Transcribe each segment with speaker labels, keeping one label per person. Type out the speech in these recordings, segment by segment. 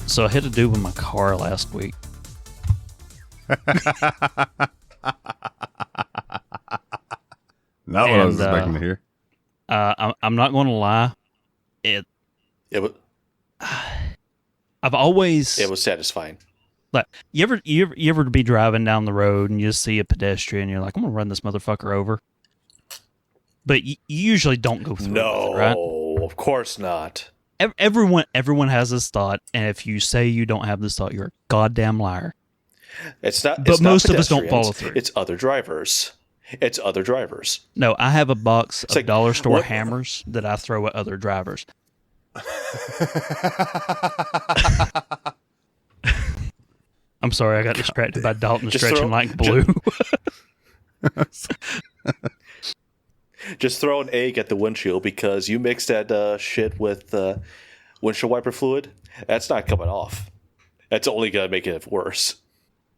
Speaker 1: So I had to do with my car last week.
Speaker 2: Not what I was expecting to hear.
Speaker 1: I'm not going to lie.
Speaker 3: It was satisfying.
Speaker 1: Like you ever be driving down the road and you just see a pedestrian, you're like, I'm gonna run this motherfucker over. But you usually don't go through with it, right?
Speaker 3: No, of course not.
Speaker 1: Everyone has this thought, and if you say you don't have this thought, you're a goddamn liar.
Speaker 3: It's not.
Speaker 1: But
Speaker 3: it's
Speaker 1: most
Speaker 3: not
Speaker 1: of us don't follow through.
Speaker 3: It's other drivers.
Speaker 1: No, I have a box of dollar store hammers that I throw at other drivers. I'm sorry, I got distracted by Dalton stretching like blue.
Speaker 3: Just throw an egg at the windshield because you mix that shit with windshield wiper fluid. That's not coming off. That's only going to make it worse.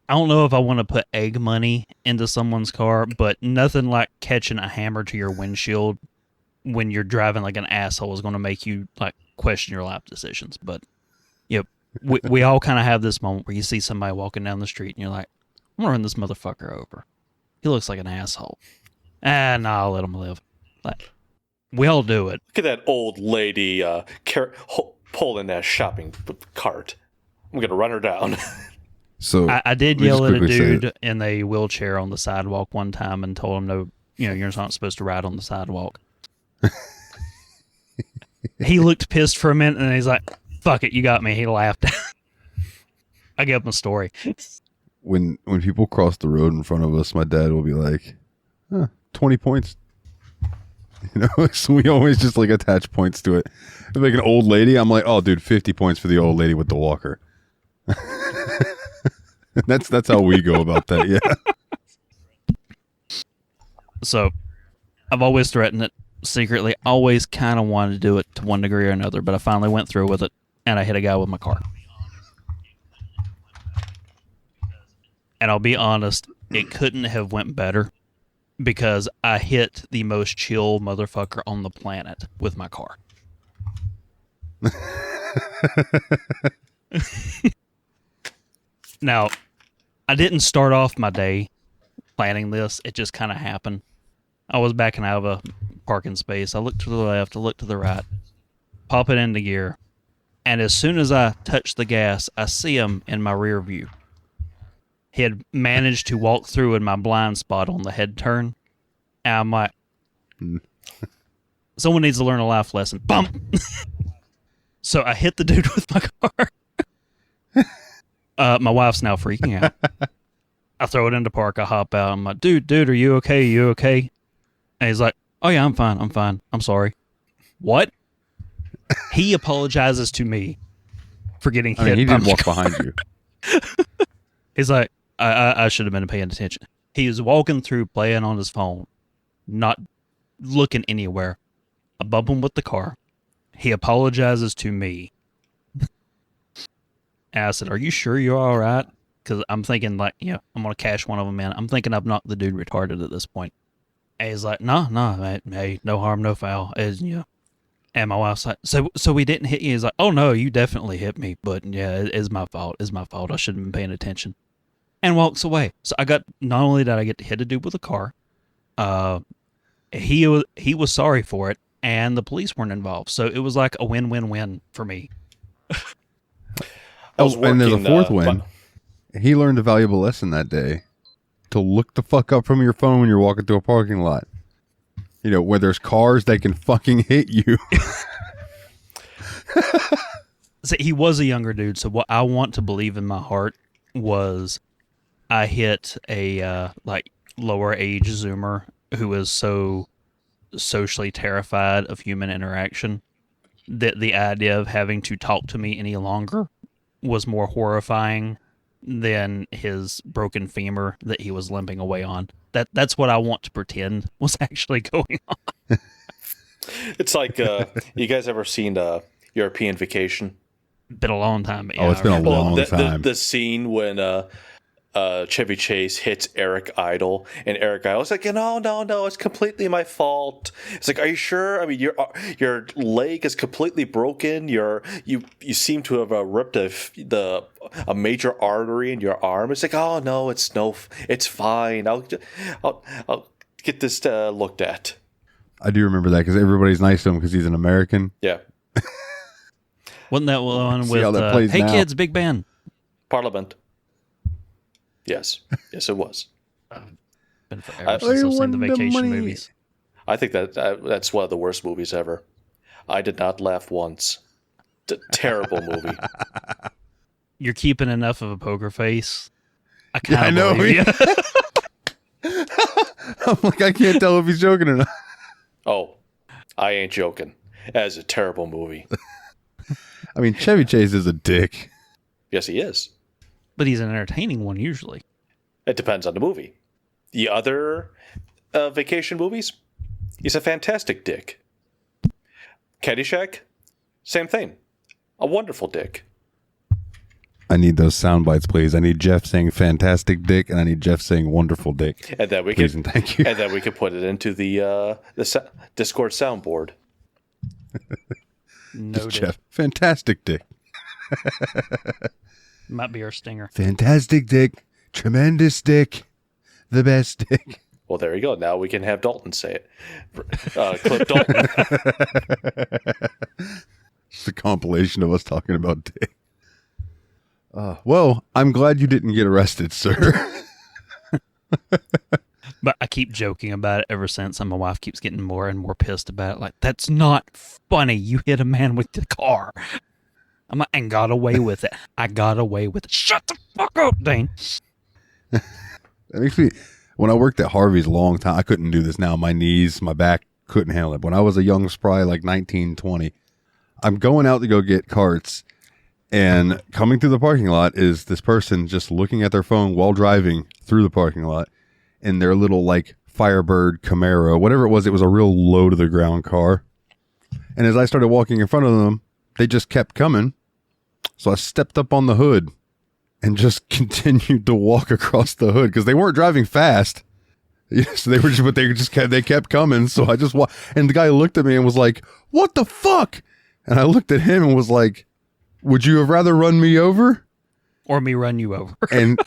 Speaker 1: I don't know if I want to put egg money into someone's car, but nothing like catching a hammer to your windshield when you're driving like an asshole is going to make you like question your life decisions. But yep, we all kind of have this moment where you see somebody walking down the street and you're like, I'm gonna run this motherfucker over. He looks like an asshole. I'll let him live. Like, we all do it.
Speaker 3: Look at that old lady pulling that shopping cart. I'm gonna run her down.
Speaker 2: So
Speaker 1: I did yell at a dude in a wheelchair on the sidewalk one time and told him, no, you're not supposed to ride on the sidewalk. He looked pissed for a minute and he's like, fuck it, you got me. He laughed. I gave him a story.
Speaker 2: When people cross the road in front of us, my dad will be like, 20 points. So we always just like attach points to it. If like an old lady, I'm like, oh dude, 50 points for the old lady with the walker. That's how we go about that, yeah.
Speaker 1: So I've always threatened it secretly, always kind of wanted to do it to one degree or another, but I finally went through with it and I hit a guy with my car. And I'll be honest, it couldn't have went better because I hit the most chill motherfucker on the planet with my car. Now, I didn't start off my day planning this. It just kind of happened. I was backing out of a parking space. I looked to the left, I looked to the right, pop it into gear, and as soon as I touch the gas, I see him in my rear view. He had managed to walk through in my blind spot on the head turn, and I'm like, someone needs to learn a life lesson. Bump! So I hit the dude with my car. My wife's now freaking out. I throw it into park. I hop out. I'm like, dude, are you okay? You okay? And he's like, oh yeah, I'm fine. I'm sorry. What? He apologizes to me for getting hit.
Speaker 2: He didn't walk behind you.
Speaker 1: He's like, I should have been paying attention. He was walking through, playing on his phone, not looking anywhere. I bump him with the car. He apologizes to me. And I said, are you sure you're all right? Because I'm thinking, like, I'm going to cash one of them in. I'm thinking I've knocked the dude retarded at this point. And he's like, no, mate, hey, no harm, no foul. And my wife's like, so we didn't hit you? He's like, oh, no, you definitely hit me. But, yeah, it's my fault. It's my fault. I should have been paying attention. And walks away. So not only did I get to hit a dude with a car, he was sorry for it, and the police weren't involved. So it was like a win-win-win for me.
Speaker 2: And there's a fourth win. He learned a valuable lesson that day to look the fuck up from your phone when you're walking through a parking lot. Where there's cars that can fucking hit you.
Speaker 1: So he was a younger dude, so what I want to believe in my heart was I hit a lower age Zoomer who is so socially terrified of human interaction that the idea of having to talk to me any longer was more horrifying than his broken femur that he was limping away on. That's what I want to pretend was actually going on.
Speaker 3: It's like, you guys ever seen European Vacation?
Speaker 1: Been a long time. But
Speaker 2: it's been a long time.
Speaker 3: The scene when Chevy Chase hits Eric Idle, and Eric Idle's like, no, it's completely my fault. It's like, are you sure? I mean, your leg is completely broken. You seem to have ripped a major artery in your arm. It's like, oh no, it's fine. I'll get this looked at.
Speaker 2: I do remember that because everybody's nice to him because he's an American.
Speaker 3: Yeah.
Speaker 1: Wasn't that one
Speaker 2: See how that
Speaker 1: with
Speaker 2: plays
Speaker 1: Hey
Speaker 2: now.
Speaker 1: Kids, Big Band?
Speaker 3: Parliament. Yes, it was.
Speaker 1: Been forever since I've seen the vacation movies.
Speaker 3: I think that's one of the worst movies ever. I did not laugh once. Terrible movie.
Speaker 1: You're keeping enough of a poker face. I
Speaker 2: Yeah, I
Speaker 1: kind
Speaker 2: know.
Speaker 1: of believe you.
Speaker 2: I'm like, I can't tell if he's joking or not.
Speaker 3: Oh, I ain't joking. That is a terrible movie.
Speaker 2: I mean, Chevy Chase is a dick.
Speaker 3: Yes, he is.
Speaker 1: But he's an entertaining one usually.
Speaker 3: It depends on the movie. The other vacation movies, he's a fantastic dick. Caddyshack, same thing. A wonderful dick.
Speaker 2: I need those sound bites, please. I need Jeff saying fantastic dick, and I need Jeff saying wonderful dick.
Speaker 3: And then we
Speaker 2: Please
Speaker 3: can
Speaker 2: and thank you.
Speaker 3: And then we can put it into the Discord soundboard.
Speaker 1: Noted.
Speaker 2: Jeff, fantastic dick.
Speaker 1: Might be our stinger.
Speaker 2: Fantastic dick. Tremendous dick. The best dick.
Speaker 3: Well, there you go. Now we can have Dalton say it. Clip Dalton.
Speaker 2: It's a compilation of us talking about dick. Well, I'm glad you didn't get arrested, sir.
Speaker 1: But I keep joking about it ever since, and my wife keeps getting more and more pissed about it. Like, that's not funny. You hit a man with the car. I'm like, and got away with it. I got away with it. Shut the fuck up, Dane.
Speaker 2: That makes me. When I worked at Harvey's a long time, I couldn't do this now. My knees, my back couldn't handle it. When I was a young spry, like 19, 20, I'm going out to go get carts, and coming through the parking lot is this person just looking at their phone while driving through the parking lot in their little like Firebird Camaro, whatever it was a real low to the ground car. And as I started walking in front of them, they just kept coming. So I stepped up on the hood and just continued to walk across the hood because they weren't driving fast. Yes, they were, but they kept coming. So I just walked, and the guy looked at me and was like, "What the fuck?" And I looked at him and was like, "Would you have rather run me over?"
Speaker 1: Or me run you over.
Speaker 2: And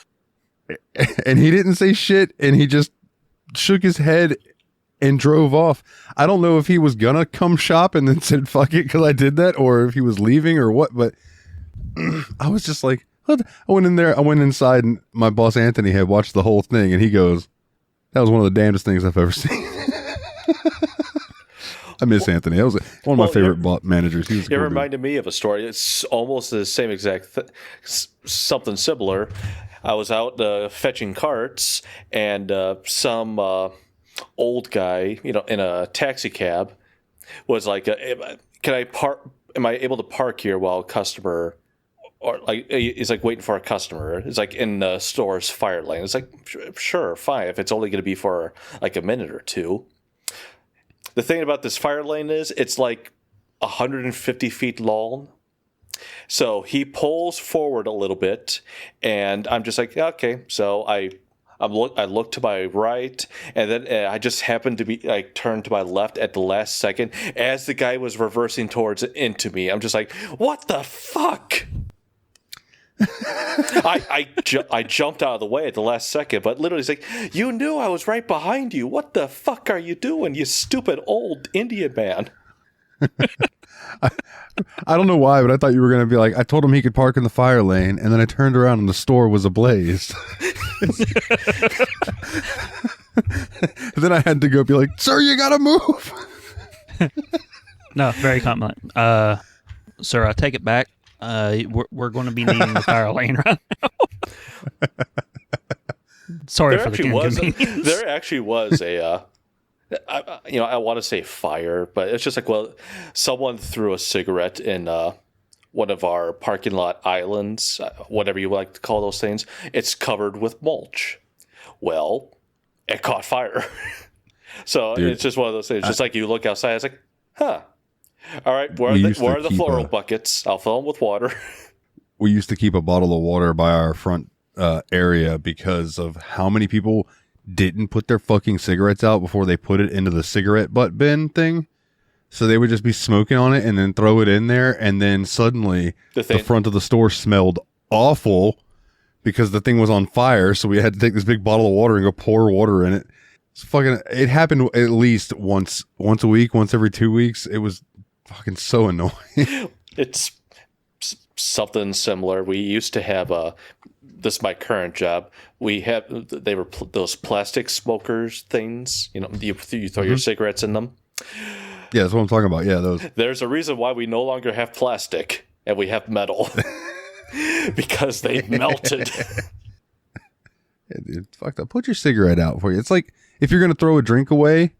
Speaker 2: he didn't say shit, and he just shook his head and drove off. I don't know if he was gonna come shop and then said fuck it because I did that, or if he was leaving or what, but I was just like, what? I went in there, I went inside, and my boss Anthony had watched the whole thing, and he goes, "That was one of the damnedest things I've ever seen." I miss Anthony. That was one of my favorite bot managers. He was
Speaker 3: It reminded me of a story. It's almost the same exact something similar. I was out fetching carts, and some old guy, in a taxi cab, was like, "Can I park? Am I able to park here while a customer?" Or like he's like waiting for a customer. It's like in the store's fire lane. It's like, sure, fine, if it's only going to be for like a minute or two. The thing about this fire lane is it's like 150 feet long. So he pulls forward a little bit, and I'm just like, okay. So I look to my right, and then I just happened to be like turned to my left at the last second as the guy was reversing into me. I'm just like, what the fuck? I jumped out of the way at the last second, but literally it's like, you knew I was right behind you. What the fuck are you doing, you stupid old Indian man?
Speaker 2: I don't know why, but I thought you were going to be like, I told him he could park in the fire lane, and then I turned around and the store was ablaze. Then I had to go be like, "Sir, you got to move."
Speaker 1: No, very compliment. Sir, I take it back. We're going to be needing the fire lane right now. Sorry for the inconvenience.
Speaker 3: There actually was a, I want to say fire, but it's just like, well, someone threw a cigarette in one of our parking lot islands, whatever you like to call those things. It's covered with mulch. Well, it caught fire. So Dude, it's just one of those things. Just like you look outside, it's like, huh. All right, where are the floral buckets? I'll fill them with water.
Speaker 2: We used to keep a bottle of water by our front area because of how many people didn't put their fucking cigarettes out before they put it into the cigarette butt bin thing. So they would just be smoking on it and then throw it in there, and then suddenly the front of the store smelled awful because the thing was on fire. So we had to take this big bottle of water and go pour water in it. It happened at least once a week, once every 2 weeks. It was fucking so annoying.
Speaker 3: It's something similar. We used to have this is my current job. They were those plastic smokers things. You know, you throw your cigarettes in them.
Speaker 2: Yeah, that's what I'm talking about. Yeah, those.
Speaker 3: There's a reason why we no longer have plastic and we have metal because they melted.
Speaker 2: Yeah, dude, fuck that. Put your cigarette out for you. It's like if you're gonna throw a drink away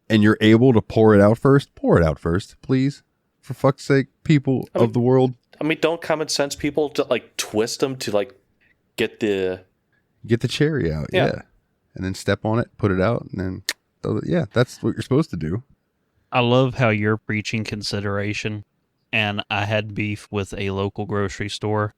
Speaker 2: and you're able to pour it out first, please. For fuck's sake, people of the world.
Speaker 3: I mean, don't common sense people to like twist them to like get the
Speaker 2: cherry out, yeah, and then step on it, put it out, and then that's what you're supposed to do.
Speaker 1: I love how you're preaching consideration, and I had beef with a local grocery store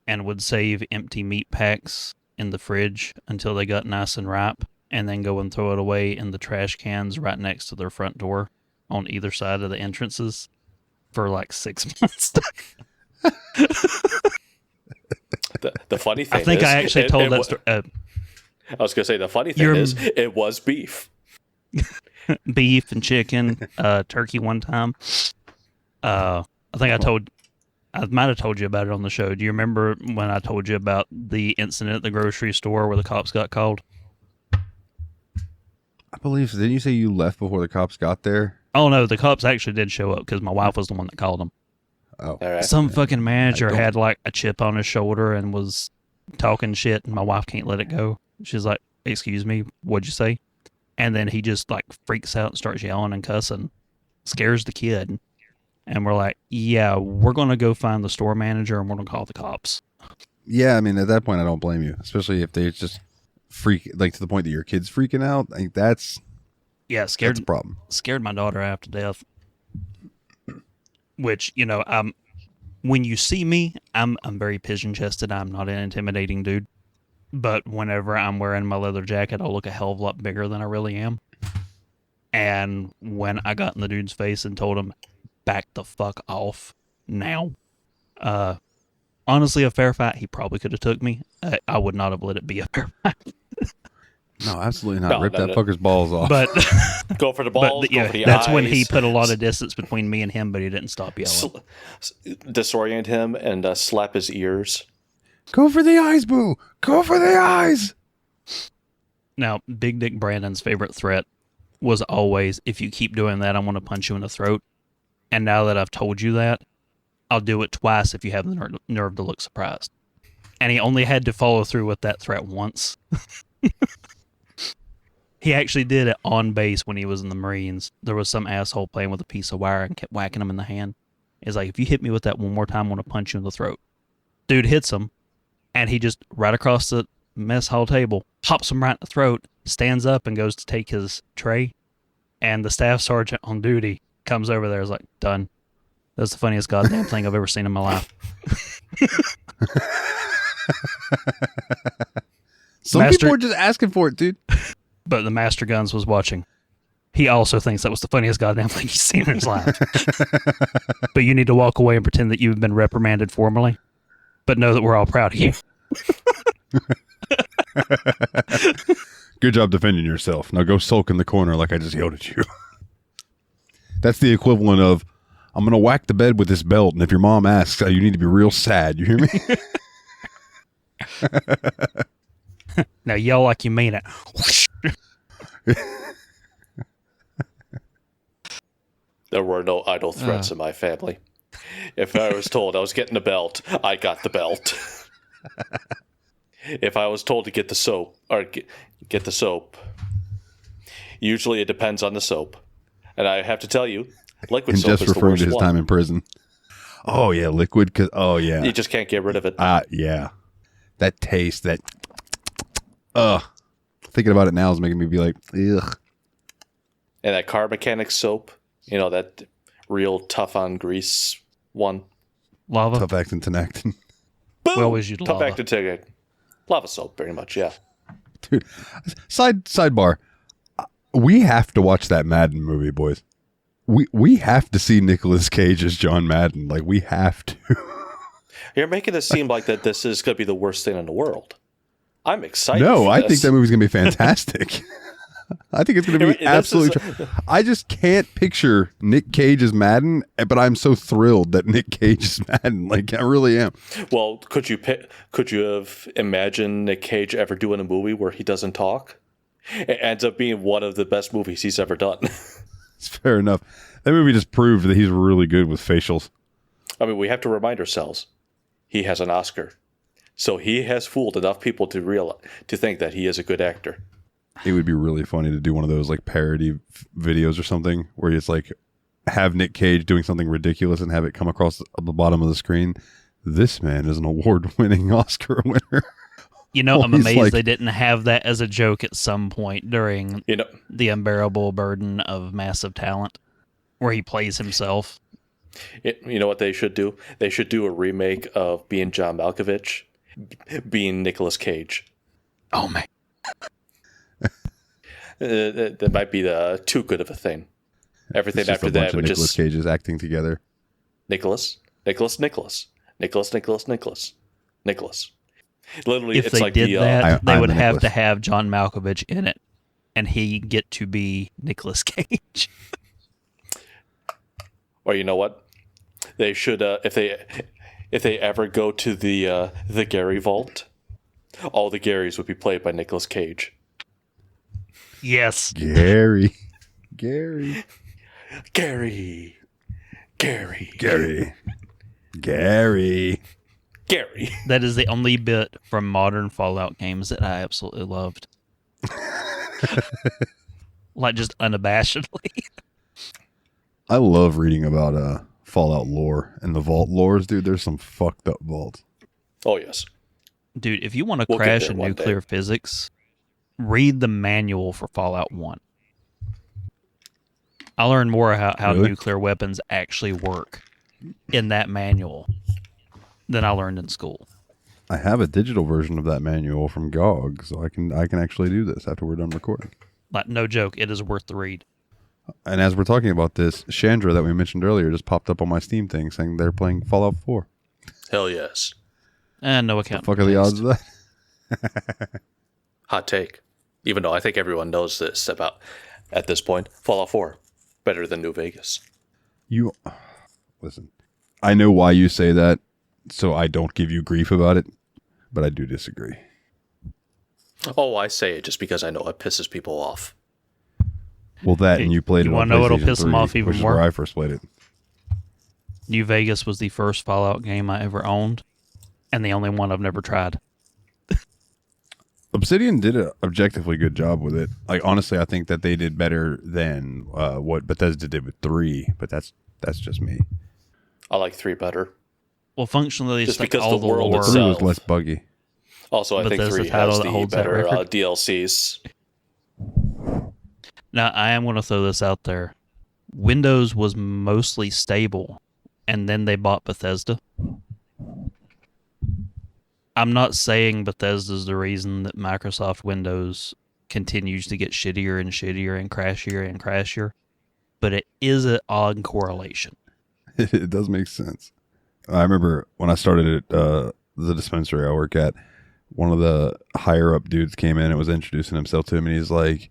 Speaker 1: and would save empty meat packs in the fridge until they got nice and ripe, and then go and throw it away in the trash cans right next to their front door on either side of the entrances for like 6 months.
Speaker 3: The funny thing
Speaker 1: I think
Speaker 3: is,
Speaker 1: I actually told that story.
Speaker 3: I was going to say, the funny thing is, it was beef.
Speaker 1: Beef and chicken, turkey one time. I think I might have told you about it on the show. Do you remember when I told you about the incident at the grocery store where the cops got called?
Speaker 2: I believe so. Didn't you say you left before the cops got there?
Speaker 1: Oh, no, the cops actually did show up because my wife was the one that called them.
Speaker 2: Oh,
Speaker 3: All right.
Speaker 1: Some fucking manager had like a chip on his shoulder and was talking shit, and my wife can't let it go. She's like, "Excuse me, what'd you say?" And then he just like freaks out and starts yelling and cussing, scares the kid. And we're like, yeah, we're going to go find the store manager and we're going to call the cops.
Speaker 2: Yeah, I mean, at that point, I don't blame you, especially if they just freak, like to the point that your kid's freaking out. I think that's a problem.
Speaker 1: Scared my daughter half to death. Which, you know, when you see me, I'm very pigeon-chested. I'm not an intimidating dude. But whenever I'm wearing my leather jacket, I'll look a hell of a lot bigger than I really am. And when I got in the dude's face and told him, back the fuck off now. Honestly, a fair fight, he probably could have took me. I would not have let it be a fair fight.
Speaker 2: No, absolutely not. Rip that fucker's balls off.
Speaker 1: But
Speaker 3: go for the balls. Go for the
Speaker 1: that's
Speaker 3: eyes.
Speaker 1: when he put a lot of distance between me and him, but he didn't stop yelling.
Speaker 3: Disorient him and slap his ears.
Speaker 2: Go for the eyes, boo. Go for the eyes.
Speaker 1: Now, Big Dick Brandon's favorite threat was always, if you keep doing that, I'm going to punch you in the throat. And now that I've told you that, I'll do it twice if you have the nerve to look surprised. And he only had to follow through with that threat once. He actually did it on base when he was in the Marines. There was some asshole playing with a piece of wire and kept whacking him in the hand. He's like, if you hit me with that one more time, I'm going to punch you in the throat. Dude hits him, and he just, right across the mess hall table, pops him right in the throat, stands up and goes to take his tray. And the staff sergeant on duty comes over there, is like, done. That's the funniest goddamn thing I've ever seen in my life.
Speaker 2: Some people are just asking for it, dude.
Speaker 1: But the Master Guns was watching. He also thinks that was the funniest goddamn thing he's seen in his life. But you need to walk away and pretend that you've been reprimanded formally. But know that we're all proud of you.
Speaker 2: Good job defending yourself. Now go sulk in the corner like I just yelled at you. That's the equivalent of, I'm going to whack the bed with this belt, and if your mom asks, you need to be real sad. You hear me?
Speaker 1: Now yell like you mean it.
Speaker 3: There were no idle threats in my family. If I was told I was getting a belt, I got the belt. If I was told to get the soap, or get the soap, usually it depends on the soap. And I have to tell you, liquid soap is the worst one.
Speaker 2: Just referring to his time in prison. Oh, yeah, liquid. Oh, yeah.
Speaker 3: You just can't get rid of it.
Speaker 2: Yeah. That taste, that... Thinking about it now is making me be like, ugh.
Speaker 3: And that car mechanic soap, you know, that real tough on grease one.
Speaker 1: Lava.
Speaker 2: Tough acting, tenactin.
Speaker 3: Boom!
Speaker 1: We always use
Speaker 3: tough
Speaker 1: lava.
Speaker 3: acting ticket. Lava soap, pretty much, yeah.
Speaker 2: Dude, sidebar. We have to watch that Madden movie, boys. We have to see Nicolas Cage as John Madden. Like, we have to.
Speaker 3: You're making it seem like that this is going to be the worst thing in the world. I'm excited.
Speaker 2: No, I
Speaker 3: this.
Speaker 2: think that movie's going to be fantastic. I think it's going to be absolutely. I just can't picture Nick Cage as Madden, but I'm so thrilled that Nick Cage is Madden. Like, I really am.
Speaker 3: Well, could you have imagined Nick Cage ever doing a movie where he doesn't talk? It ends up being one of the best movies he's ever done.
Speaker 2: It's fair enough. That movie just proved that he's really good with facials.
Speaker 3: I mean, we have to remind ourselves he has an Oscar, so he has fooled enough people to think that he is a good actor.
Speaker 2: It would be really funny to do one of those like parody videos or something where it's like have Nick Cage doing something ridiculous and have it come across the bottom of the screen. This man is an award-winning Oscar winner.
Speaker 1: You know, I'm
Speaker 2: He's
Speaker 1: amazed
Speaker 2: like-
Speaker 1: they didn't have that as a joke at some point during The Unbearable Burden of Massive Talent, where he plays himself.
Speaker 3: You know what they should do? They should do a remake of being John Malkovich, being Nicolas Cage.
Speaker 1: Oh, man.
Speaker 3: That might be too good of a thing. Everything
Speaker 2: It's just
Speaker 3: after
Speaker 2: a bunch
Speaker 3: that
Speaker 2: of
Speaker 3: would
Speaker 2: Nicolas
Speaker 3: just
Speaker 2: Cages acting together.
Speaker 3: Nicholas. Literally,
Speaker 1: If
Speaker 3: it's
Speaker 1: they
Speaker 3: like
Speaker 1: did that, they
Speaker 2: I'm
Speaker 1: would
Speaker 2: the
Speaker 1: have to
Speaker 2: Nicholas.
Speaker 1: have John Malkovich in it, and he get to be Nicolas Cage.
Speaker 3: Or you know what? They should if they ever go to the Gary Vault, all the Garys would be played by Nicolas Cage.
Speaker 1: Yes.
Speaker 2: Gary.
Speaker 3: Gary.
Speaker 1: That is the only bit from modern Fallout games that I absolutely loved. Like, just unabashedly.
Speaker 2: I love reading about Fallout lore and the vault lores, dude. There's some fucked up vaults.
Speaker 3: Oh yes.
Speaker 1: Dude, if you want to
Speaker 3: We'll get
Speaker 1: crash
Speaker 3: there
Speaker 1: in
Speaker 3: one
Speaker 1: nuclear
Speaker 3: day.
Speaker 1: physics, read the manual for Fallout 1. I learned more how
Speaker 2: Really?
Speaker 1: nuclear weapons actually work in that manual than I learned in school.
Speaker 2: I have a digital version of that manual from GOG, so I can actually do this after we're done recording.
Speaker 1: Like, no joke, it is worth the read.
Speaker 2: And as we're talking about this, Chandra that we mentioned earlier just popped up on my Steam thing saying they're playing Fallout 4.
Speaker 3: Hell yes.
Speaker 1: And no
Speaker 2: The
Speaker 1: account.
Speaker 2: fuck are the odds of that?
Speaker 3: Hot take. Even though I think everyone knows this about at this point, Fallout 4 better than New Vegas.
Speaker 2: You listen. I know why you say that, so I don't give you grief about it, but I do disagree.
Speaker 3: Oh, I say it just because I know it pisses people off.
Speaker 2: Well, that and you played
Speaker 1: You
Speaker 2: it on
Speaker 1: wanna know what'll
Speaker 2: PlayStation
Speaker 1: piss 'em
Speaker 2: 3,
Speaker 1: off even
Speaker 2: which is
Speaker 1: more?
Speaker 2: where I first played it.
Speaker 1: New Vegas was the first Fallout game I ever owned, and the only one I've never tried.
Speaker 2: Obsidian did an objectively good job with it. Like, honestly, I think that they did better than what Bethesda did with 3, but that's just me.
Speaker 3: I like 3 better.
Speaker 1: Well, functionally,
Speaker 3: Just
Speaker 1: it's
Speaker 3: because
Speaker 1: all
Speaker 3: the world
Speaker 1: lore.
Speaker 3: itself-
Speaker 2: 3 was less buggy.
Speaker 3: Also, I think
Speaker 1: Bethesda
Speaker 3: 3
Speaker 1: title
Speaker 3: has
Speaker 1: that
Speaker 3: the
Speaker 1: holds that
Speaker 3: better
Speaker 1: record.
Speaker 3: DLCs.
Speaker 1: Now, I am going to throw this out there. Windows was mostly stable, and then they bought Bethesda. I'm not saying Bethesda's the reason that Microsoft Windows continues to get shittier and shittier and crashier, but it is an odd correlation.
Speaker 2: It does make sense. I remember when I started at the dispensary I work at, one of the higher up dudes came in and was introducing himself to him, and he's like,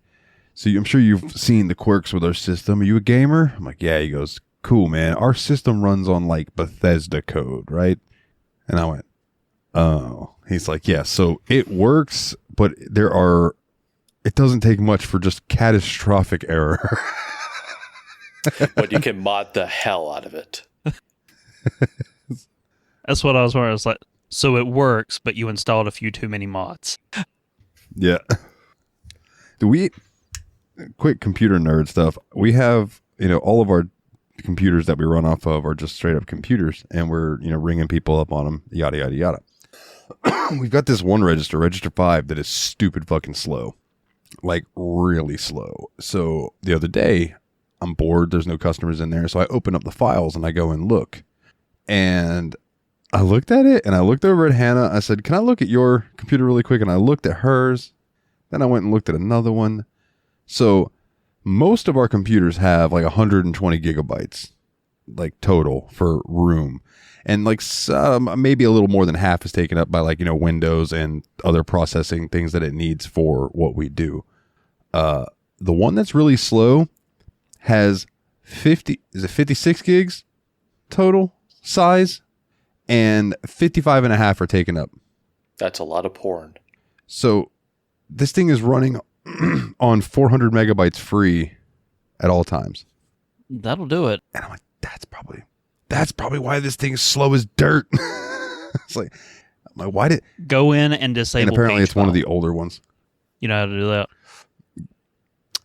Speaker 2: "So I'm sure you've seen the quirks with our system. Are you a gamer?" I'm like, "Yeah." He goes, "Cool, man. Our system runs on like Bethesda code, right?" And I went, "Oh." He's like, "Yeah, so it works, but it doesn't take much for just catastrophic error."
Speaker 3: But you can mod the hell out of it.
Speaker 1: That's what I was wondering. It's like, so it works, but you installed a few too many mods.
Speaker 2: Yeah. Quick computer nerd stuff. We have, all of our computers that we run off of are just straight up computers, and we're, ringing people up on them, yada, yada, yada. We've got this one register 5, that is stupid fucking slow. Like, really slow. So the other day, I'm bored. There's no customers in there. So I open up the files and I go and look. And I looked at it and I looked over at Hannah. I said, "Can I look at your computer really quick?" And I looked at hers. Then I went and looked at another one. So most of our computers have like 120 gigabytes, like total for room. And like maybe a little more than half is taken up by like, Windows and other processing things that it needs for what we do. The one that's really slow has 56 gigs total size, and 55 and a half are taken up.
Speaker 3: That's a lot of porn. So
Speaker 2: this thing is running on 400 megabytes free at all times.
Speaker 1: That'll do it.
Speaker 2: And I'm like, that's probably why this thing is slow as dirt. It's like, I'm like, why did
Speaker 1: go in and disable?
Speaker 2: And apparently, it's
Speaker 1: file.
Speaker 2: one of the older ones.
Speaker 1: You know how to do that?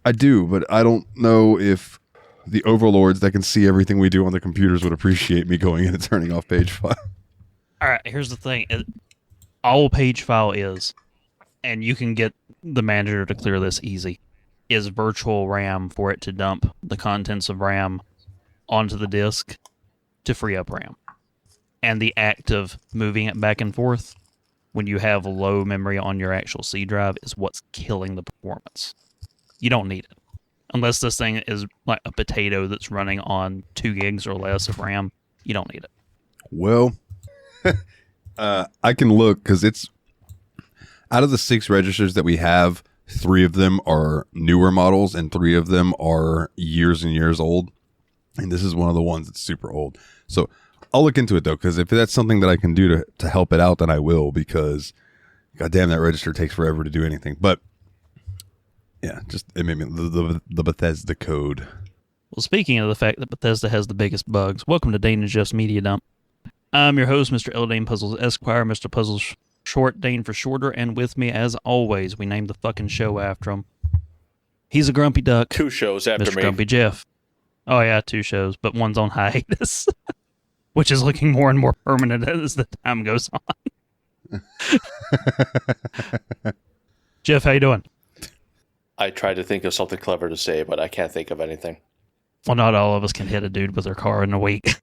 Speaker 2: I do, but I don't know if the overlords that can see everything we do on the computers would appreciate me going in and turning off page file.
Speaker 1: All right, here's the thing. All page file is, and you can get the manager to clear this easy, is virtual RAM for it to dump the contents of RAM onto the disk to free up RAM. And the act of moving it back and forth when you have low memory on your actual C drive is what's killing the performance. You don't need it. Unless this thing is like a potato that's running on 2 gigs or less of RAM, you don't need it.
Speaker 2: Well, I can look because it's out of the 6 registers that we have, 3 of them are newer models and 3 of them are years and years old. And this is one of the ones that's super old. So I'll look into it though, because if that's something that I can do to help it out, then I will, because goddamn, that register takes forever to do anything. But yeah, just it made me the Bethesda code.
Speaker 1: Well, speaking of the fact that Bethesda has the biggest bugs, welcome to Dane and Jeff's Media Dump. I'm your host, Mr. L. Dane Puzzles Esquire, Mr. Puzzles Short, Dane for shorter, and with me, as always, we named the fucking show after him. He's a grumpy duck.
Speaker 3: 2 shows after
Speaker 1: Mr.
Speaker 3: me.
Speaker 1: Grumpy Jeff. Oh yeah, 2 shows, but one's on hiatus, which is looking more and more permanent as the time goes on. Jeff, how you doing?
Speaker 3: I tried to think of something clever to say, but I can't think of anything.
Speaker 1: Well, not all of us can hit a dude with their car in a week.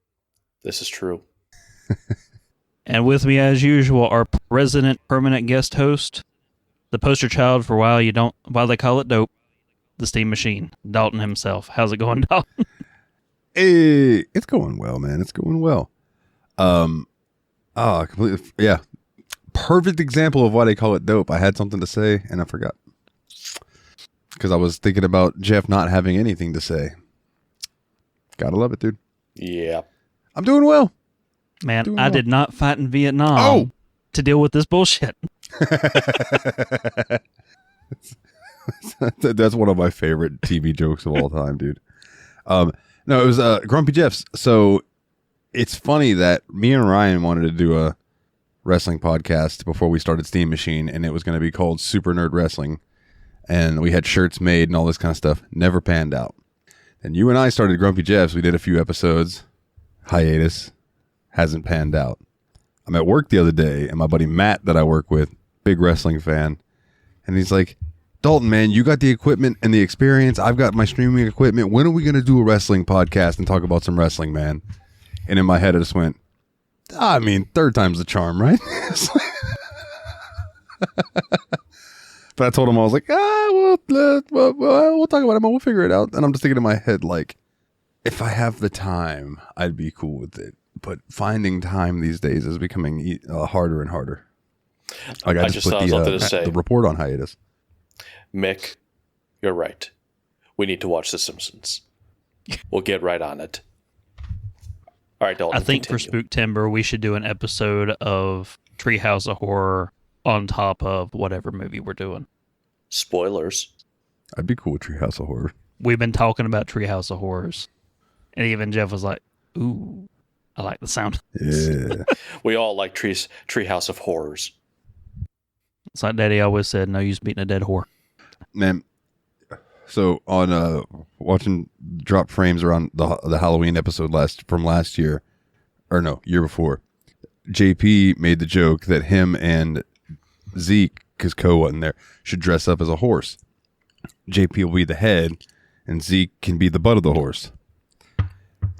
Speaker 3: This is true.
Speaker 1: And with me, as usual, our resident permanent guest host, the poster child for why they call it dope, the Steam Machine, Dalton himself. How's it going, Dalton?
Speaker 2: Hey, it's going well, man. It's going well. Completely, yeah. Perfect example of why they call it dope. I had something to say and I forgot. Because I was thinking about Jeff not having anything to say. Gotta love it, dude.
Speaker 3: Yeah.
Speaker 2: I'm doing well.
Speaker 1: Man, I did not fight in Vietnam to deal with this bullshit.
Speaker 2: That's one of my favorite TV jokes of all time, dude. No, it was Grumpy Jeff's. So it's funny that me and Ryan wanted to do a wrestling podcast before we started Steam Machine, and it was going to be called Super Nerd Wrestling. And we had shirts made and all this kind of stuff. Never panned out. And you and I started Grumpy Jeff's. We did a few episodes. Hiatus. Hasn't panned out. I'm at work the other day, and my buddy Matt that I work with, big wrestling fan, and he's like, Dalton, man, you got the equipment and the experience. I've got my streaming equipment. When are we going to do a wrestling podcast and talk about some wrestling, man? And in my head, I just went, I mean, 3rd time's the charm, right? But I told him, I was like, we'll talk about it, we'll figure it out. And I'm just thinking in my head, like, if I have the time, I'd be cool with it. But finding time these days is becoming harder and harder. Like I just put the report on hiatus.
Speaker 3: Mick, you're right. We need to watch The Simpsons. We'll get right on it. All right, Dalton,
Speaker 1: I think
Speaker 3: continue.
Speaker 1: for Spooktember, we should do an episode of Treehouse of Horror on top of whatever movie we're doing.
Speaker 3: Spoilers.
Speaker 2: I'd be cool with Treehouse of Horror.
Speaker 1: We've been talking about Treehouse of Horrors. And even Jeff was like, ooh, I like the sound.
Speaker 2: Yeah.
Speaker 3: We all like Treehouse of Horrors.
Speaker 1: It's like Daddy always said, no use beating a dead whore.
Speaker 2: Man, so on watching drop frames around the Halloween episode last year, or no, year before, JP made the joke that him and Zeke, because Ko wasn't there, should dress up as a horse. JP will be the head, and Zeke can be the butt of the horse.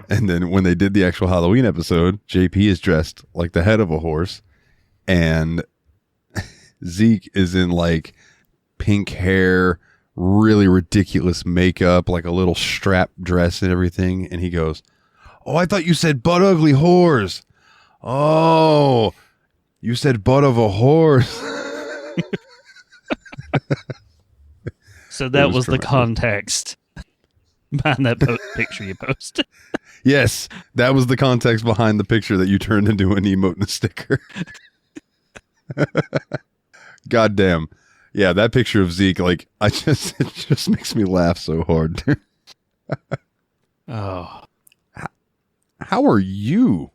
Speaker 2: And then when they did the actual Halloween episode, JP is dressed like the head of a horse, and Zeke is in like pink hair, really ridiculous makeup, like a little strap dress and everything. And he goes, "Oh, I thought you said butt ugly whores. Oh, you said butt of a horse."
Speaker 1: So that was the
Speaker 2: tremendous.
Speaker 1: context behind that picture you posted.
Speaker 2: Yes, that was the context behind the picture that you turned into an emote and a sticker. God damn. Yeah, that picture of Zeke, like, it just makes me laugh so hard.
Speaker 1: Oh,
Speaker 2: How are you,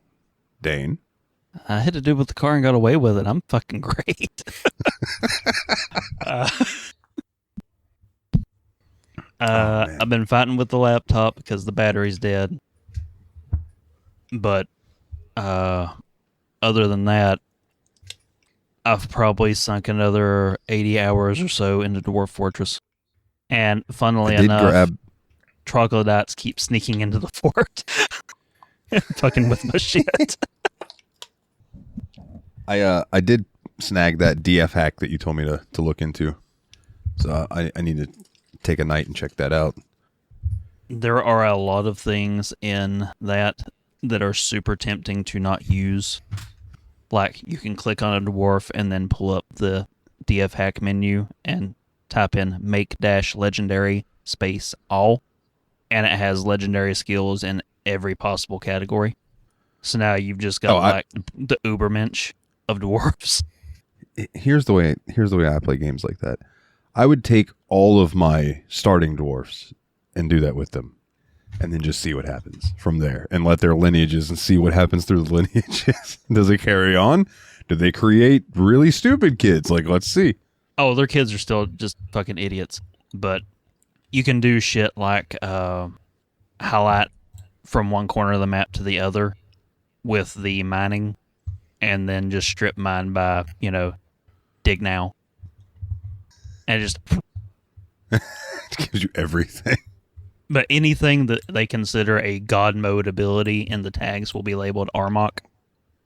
Speaker 2: Dane?
Speaker 1: I hit a dude with the car and got away with it. I'm fucking great.
Speaker 2: Man.
Speaker 1: I've been fighting with the laptop because the battery's dead. But other than that, I've probably sunk another 80 hours or so into Dwarf Fortress. And funnily enough, troglodytes keep sneaking into the fort and fucking with my shit.
Speaker 2: I did snag that DF hack that you told me to look into. So I need to take a night and check that out.
Speaker 1: There are a lot of things in that are super tempting to not use. Like, you can click on a dwarf and then pull up the DF hack menu and type in make-legendary space all, and it has legendary skills in every possible category. So now you've just got the Ubermensch of dwarves.
Speaker 2: Here's the way I play games like that. I would take all of my starting dwarfs and do that with them, and then just see what happens from there, and let their lineages and see what happens through the lineages. Does it carry on? Do they create really stupid kids? Like, let's see.
Speaker 1: Oh, their kids are still just fucking idiots. But you can do shit like highlight from one corner of the map to the other with the mining, and then just strip mine by, dig now. And it just
Speaker 2: It gives you everything.
Speaker 1: But anything that they consider a god mode ability in the tags will be labeled Armok.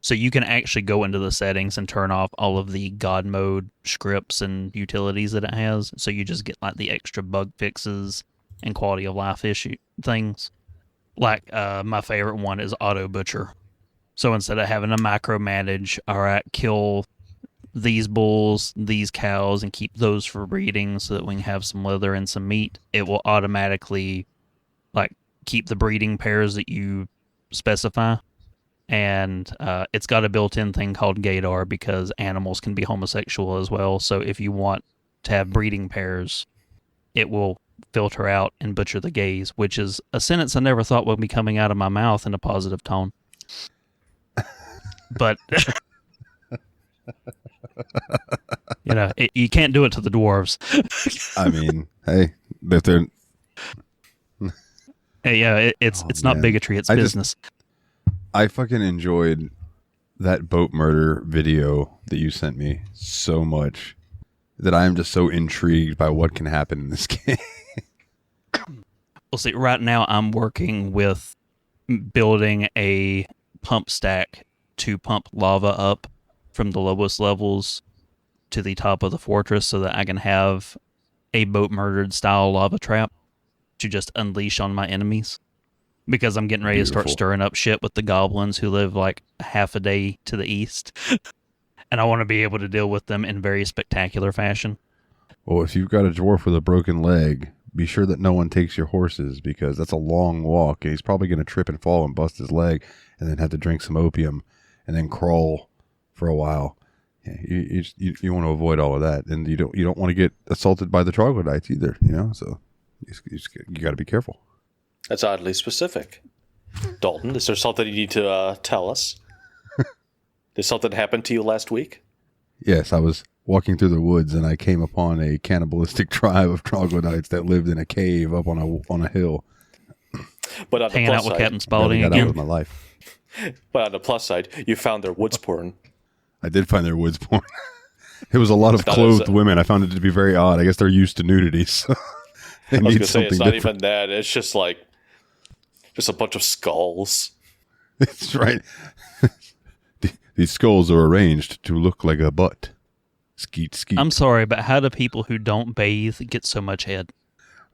Speaker 1: So you can actually go into the settings and turn off all of the god mode scripts and utilities that it has. So you just get like the extra bug fixes and quality of life issue things. Like my favorite one is Auto Butcher. So instead of having to micromanage, all right, kill these bulls, these cows, and keep those for breeding so that we can have some leather and some meat, it will automatically keep the breeding pairs that you specify. And it's got a built-in thing called gaydar because animals can be homosexual as well. So if you want to have breeding pairs, it will filter out and butcher the gays, which is a sentence I never thought would be coming out of my mouth in a positive tone. But you can't do it to the dwarves.
Speaker 2: I mean, hey, if they're
Speaker 1: it's not bigotry, it's business.
Speaker 2: I fucking enjoyed that boat murder video that you sent me so much that I am just so intrigued by what can happen in this game.
Speaker 1: Well, see, right now I'm working with building a pump stack to pump lava up from the lowest levels to the top of the fortress so that I can have a boat murdered style lava trap to just unleash on my enemies. Because I'm getting ready to start stirring up shit with the goblins who live like half a day to the east. And I want to be able to deal with them in very spectacular fashion.
Speaker 2: Well, if you've got a dwarf with a broken leg, be sure that no one takes your horses, because that's a long walk, and he's probably going to trip and fall and bust his leg and then have to drink some opium and then crawl for a while. Yeah, you want to avoid all of that, and you don't want to get assaulted by the troglodytes either, so you got to be careful.
Speaker 3: That's oddly specific. Dalton, is there something you need to tell us? Did something happen to you last week?
Speaker 2: Yes, I was walking through the woods and I came upon a cannibalistic tribe of troglodytes that lived in a cave up on a hill.
Speaker 3: But on
Speaker 1: hanging
Speaker 3: the
Speaker 1: out
Speaker 3: plus
Speaker 1: with
Speaker 3: side,
Speaker 1: Captain Spaulding
Speaker 2: got out
Speaker 1: again.
Speaker 2: with my life.
Speaker 3: But on the plus side, you found their woods porn.
Speaker 2: I did find their woods porn. It was a lot of clothed women. I found it to be very odd. I guess they're used to nudity, so they
Speaker 3: I was
Speaker 2: need
Speaker 3: going to say,
Speaker 2: something
Speaker 3: it's not
Speaker 2: different.
Speaker 3: even that. It's just like Just a bunch of skulls.
Speaker 2: That's right. These skulls are arranged to look like a butt. Skeet, skeet.
Speaker 1: I'm sorry, but how do people who don't bathe get so much head?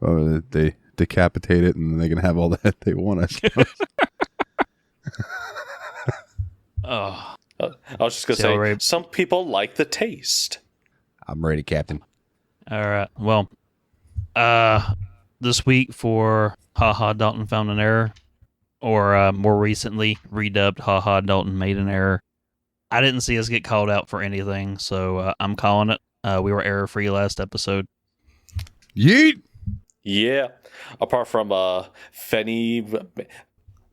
Speaker 2: They decapitate it, and they can have all the head they want, I suppose.
Speaker 1: Oh,
Speaker 3: I was just going to say, some people like the taste.
Speaker 2: I'm ready, Captain.
Speaker 1: all right. Well, this week for Ha Ha Dalton Found an Error, or more recently redubbed Ha Ha Dalton Made an Error. I didn't see us get called out for anything, so I'm calling it. We were error-free last episode.
Speaker 2: Yeet!
Speaker 3: Yeah. Apart from Fenny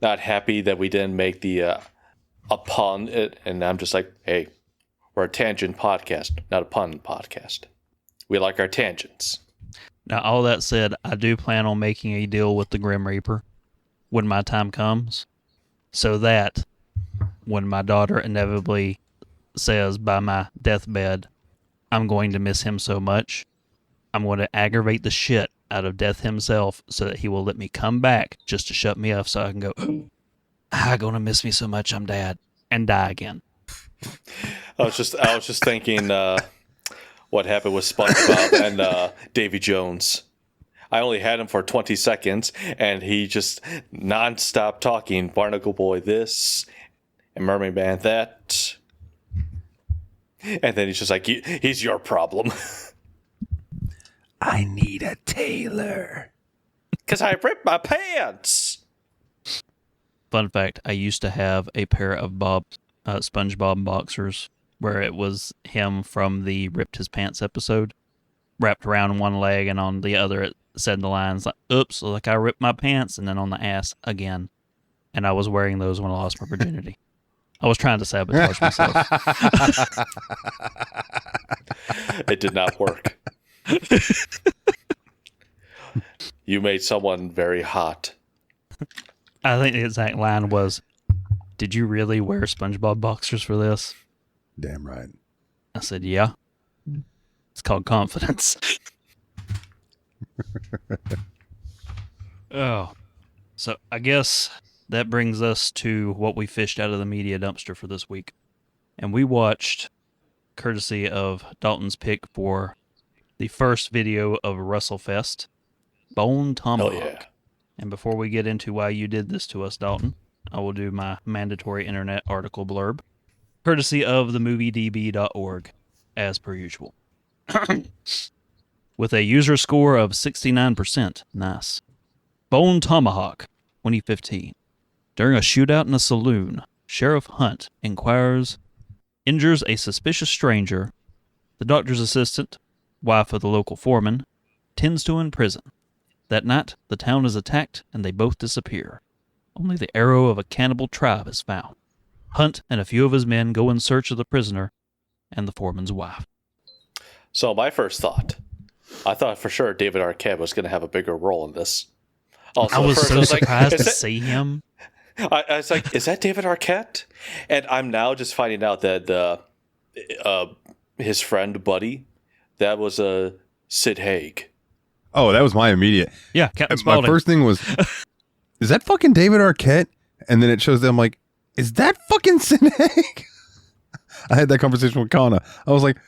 Speaker 3: not happy that we didn't make the a pun, and I'm just like, hey, we're a tangent podcast, not a pun podcast. We like our tangents.
Speaker 1: Now, all that said, I do plan on making a deal with the Grim Reaper when my time comes, so that when my daughter inevitably says by my deathbed, I'm going to miss him so much, I'm going to aggravate the shit out of Death himself so that he will let me come back just to shut me up so I can go, I'm going to miss me so much, I'm dad, and die again.
Speaker 3: I was just thinking what happened with SpongeBob and Davy Jones. I only had him for 20 seconds, and he just nonstop talking, Barnacle Boy this, and Mermaid Man that. And then he's just like, he's your problem.
Speaker 2: I need a tailor.
Speaker 3: Because I ripped my pants.
Speaker 1: Fun fact, I used to have a pair of SpongeBob boxers where it was him from the Ripped His Pants episode, wrapped around one leg, and on the other it said the lines like, oops, like I ripped my pants, and then on the ass again. And I was wearing those when I lost my virginity. I was trying to sabotage myself.
Speaker 3: It did not work. You made someone very hot.
Speaker 1: I think the exact line was, did you really wear SpongeBob boxers for this?
Speaker 2: Damn right.
Speaker 1: I said, yeah. It's called confidence. Oh. So I guess that brings us to what we fished out of the media dumpster for this week. And we watched, courtesy of Dalton's pick for the first video of WrestleFest, Bone Tomahawk.
Speaker 3: Oh, yeah.
Speaker 1: And before we get into why you did this to us, Dalton, I will do my mandatory internet article blurb, courtesy of themoviedb.org, as per usual. With a user score of 69%. Nice. Bone Tomahawk, 2015. During a shootout in a saloon, Sheriff Hunt injures a suspicious stranger. The doctor's assistant, wife of the local foreman, tends to in prison. That night, the town is attacked and they both disappear. Only the arrow of a cannibal tribe is found. Hunt and a few of his men go in search of the prisoner and the foreman's wife.
Speaker 3: So my first thought, I thought for sure David Arquette was going to have a bigger role in this. Also,
Speaker 1: I was so surprised
Speaker 3: like,
Speaker 1: to see him.
Speaker 3: I was like, is that David Arquette? And I'm now just finding out that his friend, Buddy, that was Sid Haig.
Speaker 2: Oh, that was my immediate.
Speaker 1: Yeah, Captain Spaulding.
Speaker 2: My first thing was, is that fucking David Arquette? And then it shows them like, is that fucking Sid Haig? I had that conversation with Kana. I was like,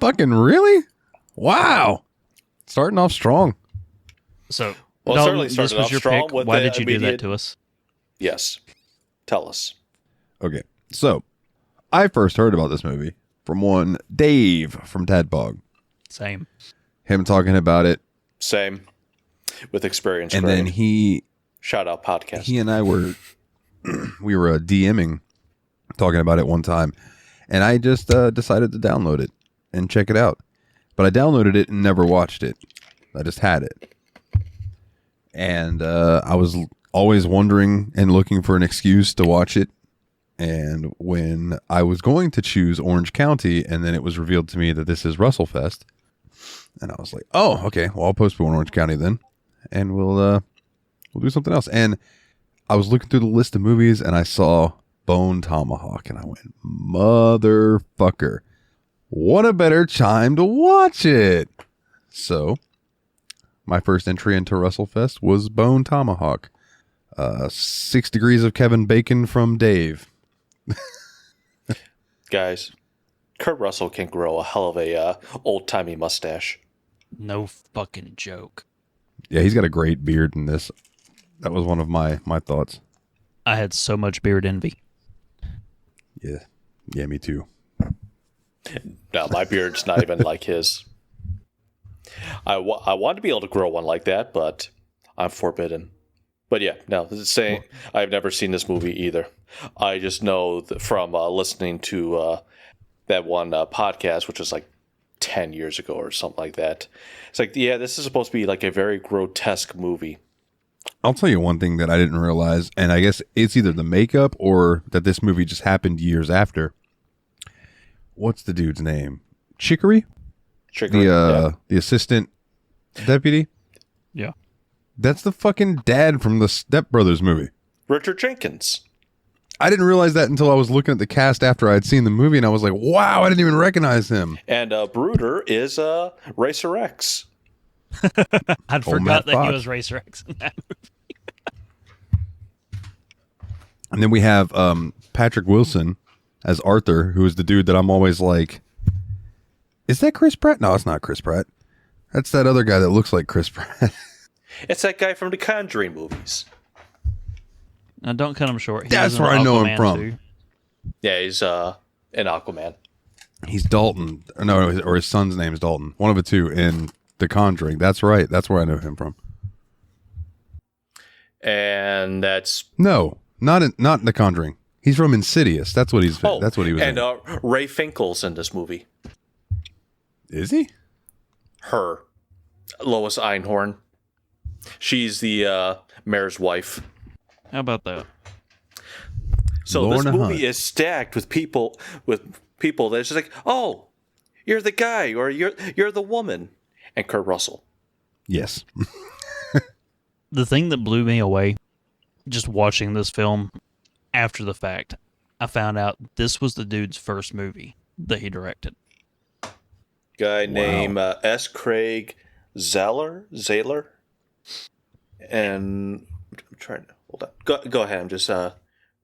Speaker 2: fucking really? Wow. Starting off strong.
Speaker 1: So,
Speaker 3: Well,
Speaker 1: Dalton,
Speaker 3: certainly started
Speaker 1: this was
Speaker 3: off
Speaker 1: your
Speaker 3: strong
Speaker 1: pick.
Speaker 3: with
Speaker 1: Why
Speaker 3: the
Speaker 1: did you do that
Speaker 3: immediate-
Speaker 1: to us?
Speaker 3: Yes. Tell us.
Speaker 2: Okay. So, I first heard about this movie from one Dave from Tadpog.
Speaker 1: Same.
Speaker 2: Him talking about it.
Speaker 3: Same. With experience.
Speaker 2: And
Speaker 3: grade.
Speaker 2: then he
Speaker 3: Shout out podcast.
Speaker 2: and I were we were DMing talking about it one time, and I just decided to download it and check it out. But I downloaded it and never watched it. I just had it, and I was always wondering and looking for an excuse to watch it. And when I was going to choose Orange County, and then it was revealed to me that this is WrestleFest, and I was like, "Oh, okay. Well, I'll postpone Orange County then, and we'll do something else." And I was looking through the list of movies, and I saw Bone Tomahawk, and I went, "Motherfucker, what a better time to watch it!" So, my first entry into WrestleFest was Bone Tomahawk. 6 degrees of Kevin Bacon from Dave.
Speaker 3: Guys, Kurt Russell can grow a hell of a old-timey mustache.
Speaker 1: No fucking joke.
Speaker 2: Yeah, he's got a great beard in this. That was one of my thoughts.
Speaker 1: I had so much beard envy.
Speaker 2: Yeah, me too.
Speaker 3: No, my beard's not even like his. I want to be able to grow one like that, but I'm forbidden. But yeah, no, saying I've never seen this movie either. I just know that from listening to that one podcast, which was like 10 years ago or something like that. It's like, yeah, this is supposed to be like a very grotesque movie.
Speaker 2: I'll tell you one thing that I didn't realize, and I guess it's either the makeup or that this movie just happened years after. What's the dude's name? Chicory? The assistant deputy?
Speaker 1: Yeah.
Speaker 2: That's the fucking dad from the Step Brothers movie.
Speaker 3: Richard Jenkins.
Speaker 2: I didn't realize that until I was looking at the cast after I'd seen the movie, and I was like, wow, I didn't even recognize him.
Speaker 3: And Bruder is Racer X.
Speaker 1: I'd forgot that he was Racer X in that movie.
Speaker 2: And then we have Patrick Wilson as Arthur, who is the dude that I'm always like, is that Chris Pratt? No, it's not Chris Pratt. That's that other guy that looks like Chris Pratt.
Speaker 3: It's that guy from the Conjuring movies.
Speaker 1: Now, don't cut him short.
Speaker 2: That's where I know him from.
Speaker 3: Too. Yeah, he's an Aquaman.
Speaker 2: He's Dalton. No, or his son's name is Dalton. One of the two in The Conjuring. That's right. That's where I know him from.
Speaker 3: And that's...
Speaker 2: No, not in The Conjuring. He's from Insidious. That's what he's. That's what he was.
Speaker 3: And
Speaker 2: in.
Speaker 3: Ray Finkel's in this movie.
Speaker 2: Is he?
Speaker 3: Her, Lois Einhorn. She's the mayor's wife.
Speaker 1: How about that?
Speaker 3: So
Speaker 2: Lorna
Speaker 3: this movie
Speaker 2: Hunt.
Speaker 3: is stacked with people that's just like, oh, you're the guy or you're the woman, and Kurt Russell.
Speaker 2: Yes.
Speaker 1: The thing that blew me away, just watching this film after the fact, I found out this was the dude's first movie that he directed.
Speaker 3: Guy named S. Craig Zahler, and I'm trying to hold on. Go ahead. I'm just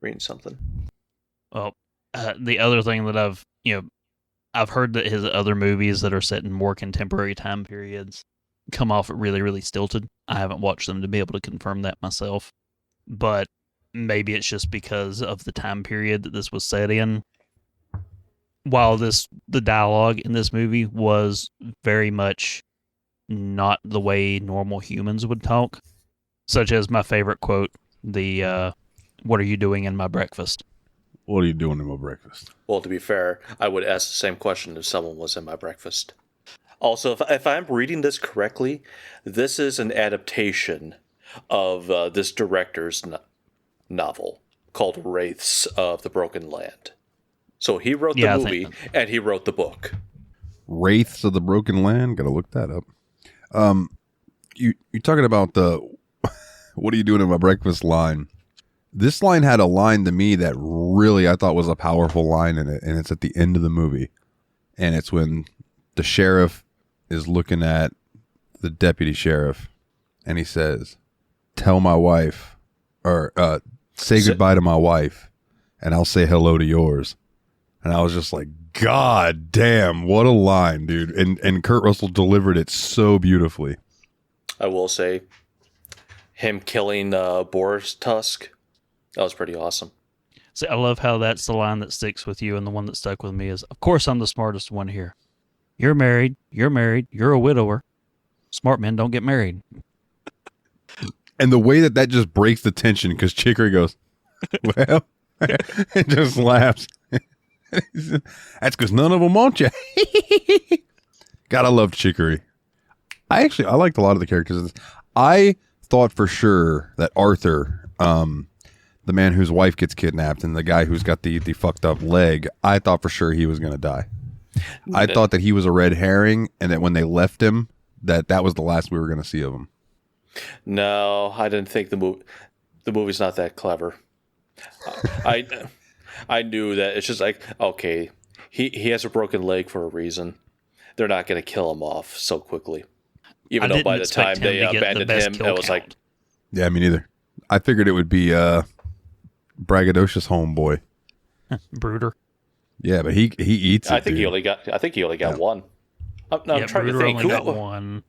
Speaker 3: reading something.
Speaker 1: Well, the other thing that I've heard that his other movies that are set in more contemporary time periods come off really, really stilted. I haven't watched them to be able to confirm that myself, but maybe it's just because of the time period that this was set in. While the dialogue in this movie was very much not the way normal humans would talk, such as my favorite quote, the "What are you doing in my breakfast?"
Speaker 2: What are you doing in my breakfast?
Speaker 3: Well, to be fair, I would ask the same question if someone was in my breakfast. Also, if I'm reading this correctly, this is an adaptation of this director's novel called Wraiths of the Broken Land. So he wrote the movie and he wrote the book.
Speaker 2: Wraiths of the Broken Land. Gotta look that up. You're talking about the "What are you doing in my breakfast?" line. This line had a line to me that really I thought was a powerful line in it, and it's at the end of the movie, and it's when the sheriff is looking at the deputy sheriff, and he says, "Tell my wife, or say goodbye to my wife, and I'll say hello to yours." And I was just like, God damn, what a line, dude. And Kurt Russell delivered it so beautifully.
Speaker 3: I will say, him killing Boar's Tusk, that was pretty awesome.
Speaker 1: See, I love how that's the line that sticks with you, and the one that stuck with me is, of course I'm the smartest one here. You're married, you're a widower. Smart men don't get married.
Speaker 2: And the way that just breaks the tension, because Chicory goes, well, and just laughs. That's because none of them want you. God, I loved Chicory. I liked a lot of the characters. I thought for sure that Arthur, the man whose wife gets kidnapped and the guy who's got the fucked up leg, I thought for sure he was going to die. I thought that he was a red herring, and that when they left him, that was the last we were going to see of him.
Speaker 3: No, I didn't think the movie's not that clever. I knew that it's just like, okay, he has a broken leg for a reason. They're not going to kill him off so quickly. Even though by the time they abandoned him, it was like...
Speaker 2: Yeah, me neither. I figured it would be braggadocious homeboy.
Speaker 1: Brooder.
Speaker 2: Yeah, but he eats it.
Speaker 3: I think
Speaker 2: dude.
Speaker 3: he only got one. I'm
Speaker 1: Yeah,
Speaker 3: trying to
Speaker 1: Brooder
Speaker 3: think.
Speaker 1: only got one.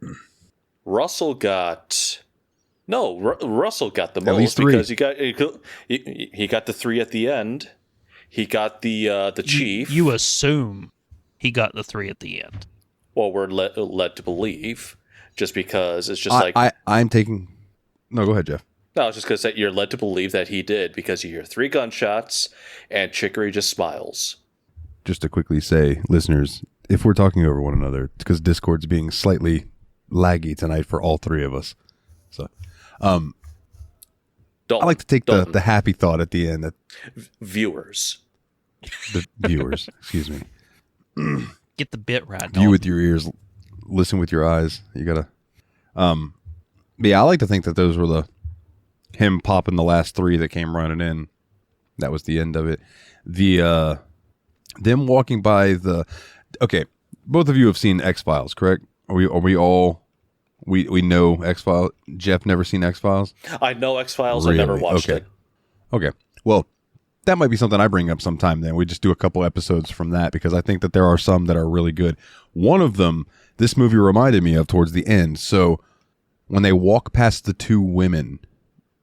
Speaker 3: Russell got Russell got the
Speaker 2: At
Speaker 3: most
Speaker 2: least 3.
Speaker 3: because he got the 3 at the end. He got the chief.
Speaker 1: You assume he got the 3 at the end.
Speaker 3: Well, we're led to believe just because it's just
Speaker 2: I'm taking. No, go ahead, Jeff.
Speaker 3: no, it's just because that you're led to believe that he did because you hear 3 gunshots and Chicory just smiles.
Speaker 2: Just to quickly say, listeners, if we're talking over one another, it's because Discord's being slightly laggy tonight for all 3 of us. So, I like to take the happy thought at the end that
Speaker 3: viewers.
Speaker 2: the viewers, excuse me,
Speaker 1: Get the bit right.
Speaker 2: view with your ears, listen with your eyes. You gotta, but yeah, I like to think that those were him popping the last 3 that came running in. That was the end of it. Them walking by okay, both of you have seen X-Files, correct? Are we all we know X-Files? Jeff never seen X-Files?
Speaker 3: I know X-Files.
Speaker 2: Really?
Speaker 3: I never watched it.
Speaker 2: Okay. Well, that might be something I bring up sometime then. We just do a couple episodes from that because I think that there are some that are really good. One of them, this movie reminded me of towards the end. So when they walk past the 2 women,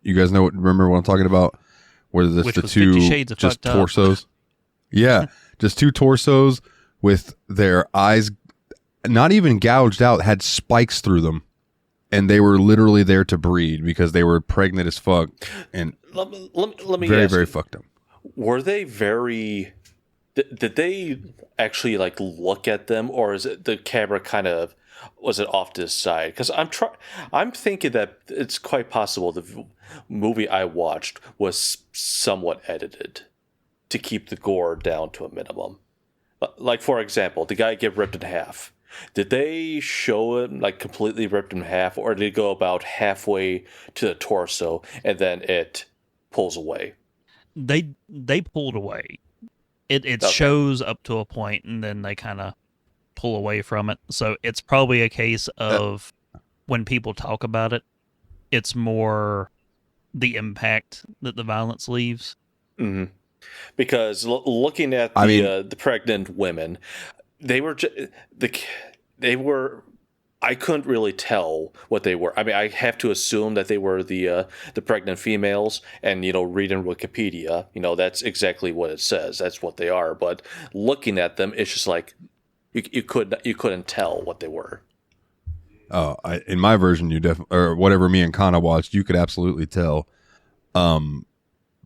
Speaker 2: you guys remember what I'm talking about? Where there's
Speaker 1: Which
Speaker 2: the
Speaker 1: was
Speaker 2: 2
Speaker 1: 50 Shades of
Speaker 2: just
Speaker 1: fucked up.
Speaker 2: torsos. Yeah, just 2 torsos with their eyes not even gouged out, had spikes through them. And they were literally there to breed because they were pregnant as fuck and
Speaker 3: Let me
Speaker 2: very,
Speaker 3: ask
Speaker 2: very
Speaker 3: you,
Speaker 2: fucked up.
Speaker 3: were they very... Did they actually like look at them, or is it the camera kind of... Was it off to the side? Because I'm thinking that it's quite possible the movie I watched was somewhat edited to keep the gore down to a minimum. Like, for example, the guy get ripped in half. Did they show him like completely ripped in half, or did it go about halfway to the torso and then it pulls away?
Speaker 1: They pulled away. It
Speaker 3: Okay.
Speaker 1: shows up to a point, and then they kind of pull away from it. So it's probably a case of when people talk about it, it's more the impact that the violence leaves.
Speaker 3: Mm-hmm. Because looking at the pregnant women, they were I couldn't really tell what they were. I mean, I have to assume that they were the pregnant females, and reading Wikipedia, that's exactly what it says. That's what they are. But looking at them, it's just like you couldn't tell what they were.
Speaker 2: Oh, in my version, you definitely, or whatever me and Kana watched, you could absolutely tell,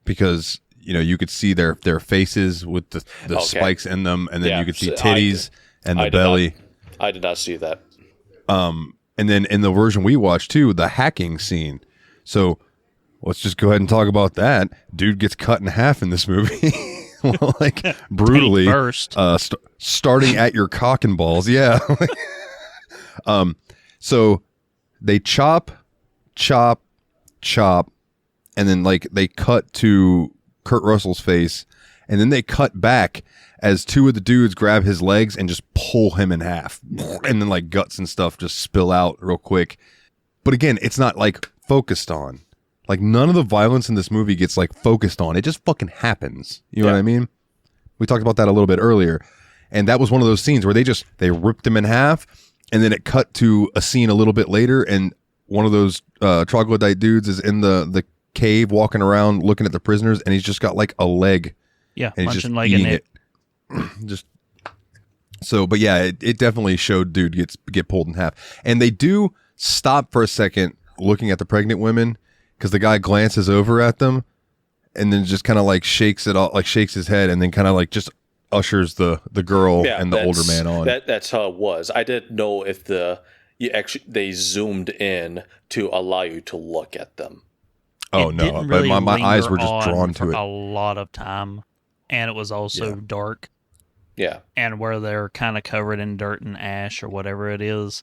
Speaker 2: because you could see their faces with the
Speaker 3: Okay.
Speaker 2: spikes in them, and then
Speaker 3: Yeah,
Speaker 2: you could see
Speaker 3: so
Speaker 2: titties and the belly.
Speaker 3: I did not see that.
Speaker 2: And then in the version we watched too, the hacking scene. So let's just go ahead and talk about that. Dude gets cut in half in this movie, like brutally.
Speaker 1: Take first.
Speaker 2: Starting at your cock and balls. Yeah. So they chop, and then like they cut to Kurt Russell's face, and then they cut back as 2 of the dudes grab his legs and just pull him in half, and then like guts and stuff just spill out real quick. But again, it's not like focused on. Like none of the violence in this movie gets like focused on. It just fucking happens. You know what I mean? We talked about that a little bit earlier, and that was one of those scenes where they ripped him in half, and then it cut to a scene a little bit later, and one of those troglodyte dudes is in the cave walking around looking at the prisoners, and he's just got like a leg.
Speaker 1: Yeah,
Speaker 2: and he's just
Speaker 1: munching like an
Speaker 2: eating it. Just so, but yeah, it definitely showed dude get pulled in half, and they do stop for a second looking at the pregnant women because the guy glances over at them, and then just kind of like shakes his head, and then kind of like just ushers the girl and the older man on.
Speaker 3: That's how it was. I didn't know if they zoomed in to allow you to look at them.
Speaker 2: Oh no!
Speaker 1: Didn't
Speaker 2: But
Speaker 1: really
Speaker 2: my eyes were
Speaker 1: linger
Speaker 2: just drawn
Speaker 1: on
Speaker 2: to
Speaker 1: for
Speaker 2: it.
Speaker 1: a lot of time, and it was also dark.
Speaker 3: Yeah,
Speaker 1: And where they're kind of covered in dirt and ash or whatever it is,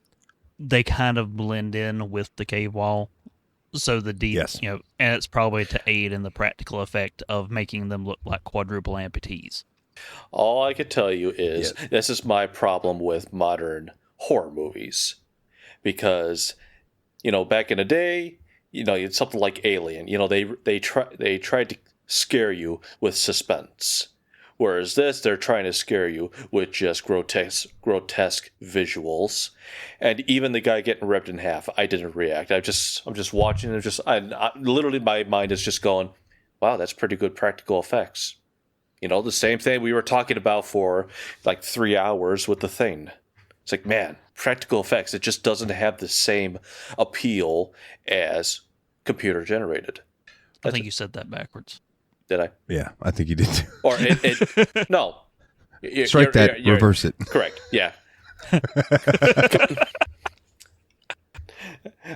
Speaker 1: they kind of blend in with the cave wall. So the deep, and it's probably to aid in the practical effect of making them look like quadruple amputees.
Speaker 3: all I could tell you is this is my problem with modern horror movies, because back in the day, it's something like Alien. They tried to scare you with suspense, whereas they're trying to scare you with just grotesque visuals. And even the guy getting ripped in half, I didn't react. I'm just watching and literally my mind is just going, wow, that's pretty good practical effects. The same thing we were talking about for like 3 hours with The Thing. It's like, man, practical effects, it just doesn't have the same appeal as computer generated.
Speaker 1: I think you said that backwards.
Speaker 3: Did I?
Speaker 2: Yeah, I think you did too.
Speaker 3: Or no.
Speaker 2: Strike that, reverse it.
Speaker 3: Correct, yeah.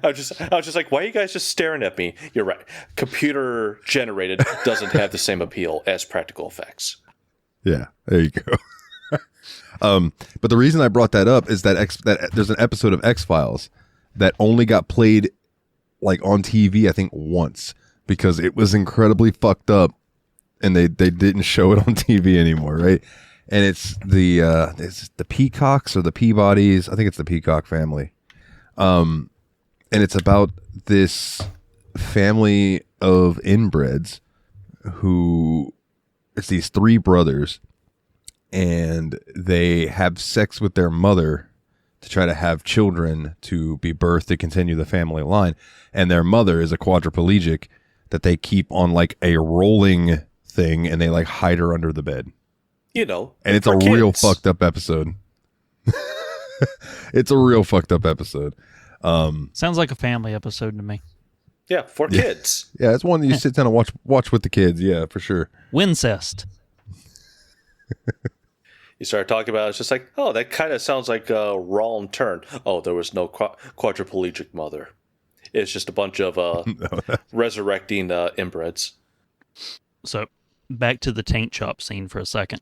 Speaker 3: I was just like, why are you guys just staring at me? You're right. Computer generated doesn't have the same appeal as practical effects.
Speaker 2: Yeah, there you go. But the reason I brought that up is that there's an episode of X-Files that only got played like on TV, I think once, because it was incredibly fucked up and they didn't show it on TV anymore, right? And it's the Peacocks or the Peabodys. I think it's the Peacock family. And it's about this family of inbreds who, it's these 3 brothers, and they have sex with their mother to try to have children to be birthed to continue the family line. And their mother is a quadriplegic that they keep on like a rolling thing, and they like hide her under the bed.
Speaker 3: And
Speaker 2: it's a real fucked up episode. It's a real fucked up episode.
Speaker 1: Sounds like a family episode to me.
Speaker 3: Yeah, for kids.
Speaker 2: Yeah, it's one that you sit down and watch with the kids. Yeah, for sure.
Speaker 1: Wincest.
Speaker 3: You start talking about it, it's just like, oh, that kind of sounds like a wrong turn. Oh, there was no quadriplegic mother. It's just a bunch of resurrecting inbreds.
Speaker 1: So, back to the taint chop scene for a second.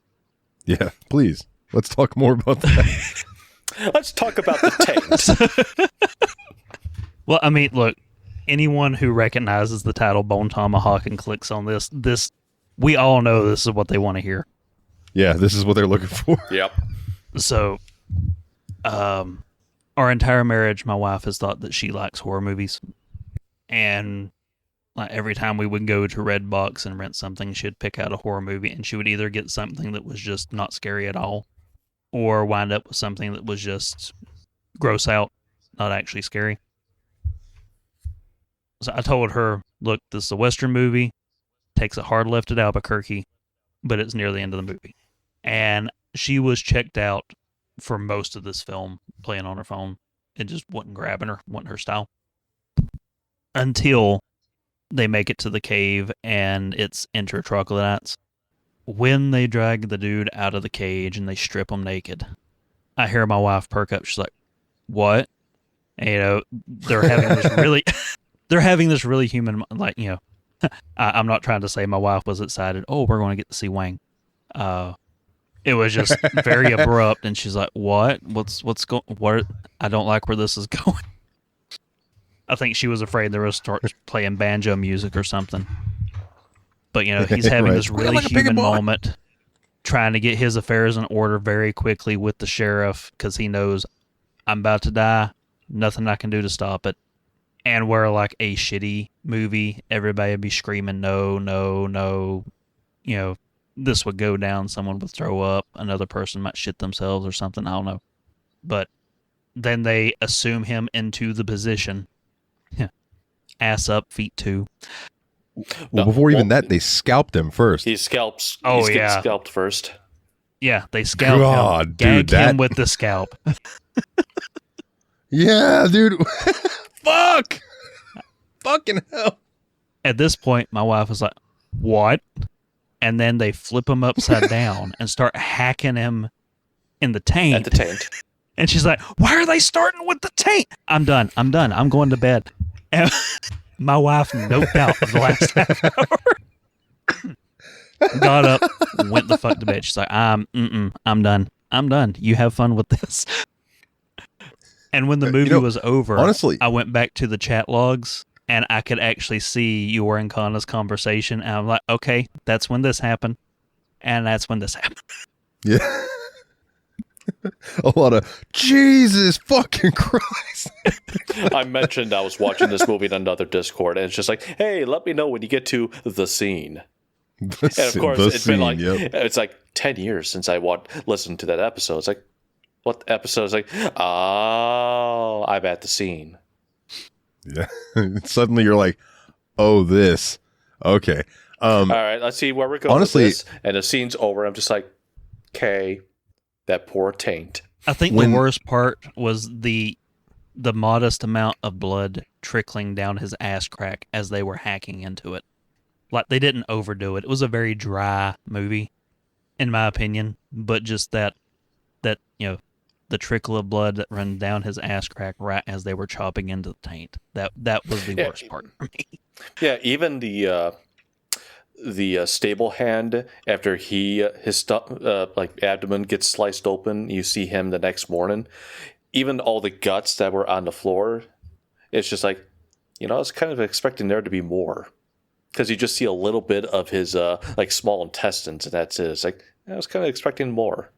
Speaker 2: Yeah, please. Let's talk more about that.
Speaker 3: Let's talk about the taint.
Speaker 1: Well, I mean, look, anyone who recognizes the title Bone Tomahawk and clicks on this, we all know this is what they want to hear.
Speaker 2: Yeah, this is what they're looking for.
Speaker 3: Yep.
Speaker 1: So, our entire marriage, my wife has thought that she likes horror movies. And like every time we would go to Redbox and rent something, she'd pick out a horror movie, and she would either get something that was just not scary at all, or wind up with something that was just gross out, not actually scary. So I told her, look, this is a Western movie, takes a hard left at Albuquerque, but it's near the end of the movie. And she was checked out for most of this film, playing on her phone. It just wasn't grabbing her, wasn't her style. Until they make it to the cave and it's enter troglodytes. When they drag the dude out of the cage and they strip him naked, I hear my wife perk up. She's like, what? And, they're having this really human, like, I'm not trying to say my wife was excited. Oh, we're going to get to see Wang. It was just very abrupt, and she's like, what? What's going, what? I don't like where this is going. I think she was afraid they were start playing banjo music or something. But, he's having this really human moment, trying to get his affairs in order very quickly with the sheriff, because he knows I'm about to die. Nothing I can do to stop it. And where like a shitty movie, everybody would be screaming, no, no, no. This would go down. Someone would throw up. Another person might shit themselves or something. I don't know. But then they assume him into the position. Ass up, feet two.
Speaker 2: Well, before even that, they scalped him first.
Speaker 3: He scalps.
Speaker 1: Oh,
Speaker 3: He's
Speaker 1: yeah.
Speaker 3: Scalped first.
Speaker 1: Yeah, they scalp him.
Speaker 2: Dude,
Speaker 1: Gag him with the scalp.
Speaker 2: Yeah, dude. Fuck. Fucking hell.
Speaker 1: At this point, my wife was like, what? And then they flip him upside down and start hacking him in the taint.
Speaker 3: At the taint.
Speaker 1: And she's like, why are they starting with the taint? I'm done. I'm going to bed. And my wife noped out for the last half hour. Got up, went the fuck to bed. She's like, I'm done. I'm done. You have fun with this. And when the movie was over,
Speaker 2: honestly,
Speaker 1: I went back to the chat logs and I could actually see your and Kana's conversation. And I'm like, okay, that's when this happened. And that's when this happened.
Speaker 2: Yeah. A lot of Jesus fucking Christ.
Speaker 3: I mentioned I was watching this movie in another Discord, and it's just like, hey, let me know when you get to the scene. And of course, it's been like it's like 10 years since I listened to that episode. It's like, what episode? It's like, oh, I'm at the scene.
Speaker 2: Yeah. Suddenly you're like, oh, this. Okay.
Speaker 3: All right, let's see where we're going
Speaker 2: honestly,
Speaker 3: with this. And the scene's over. I'm just like, okay, that poor taint.
Speaker 1: I think the worst part was the modest amount of blood trickling down his ass crack as they were hacking into it. Like, they didn't overdo it. It was a very dry movie, in my opinion. But just that the trickle of blood that ran down his ass crack right as they were chopping into the taint. That was the worst part for me.
Speaker 3: Yeah, even the stable hand after his abdomen gets sliced open, you see him the next morning. Even all the guts that were on the floor, it's just like, I was kind of expecting there to be more. Because you just see a little bit of his small intestines, and that's it. It's like, I was kind of expecting more.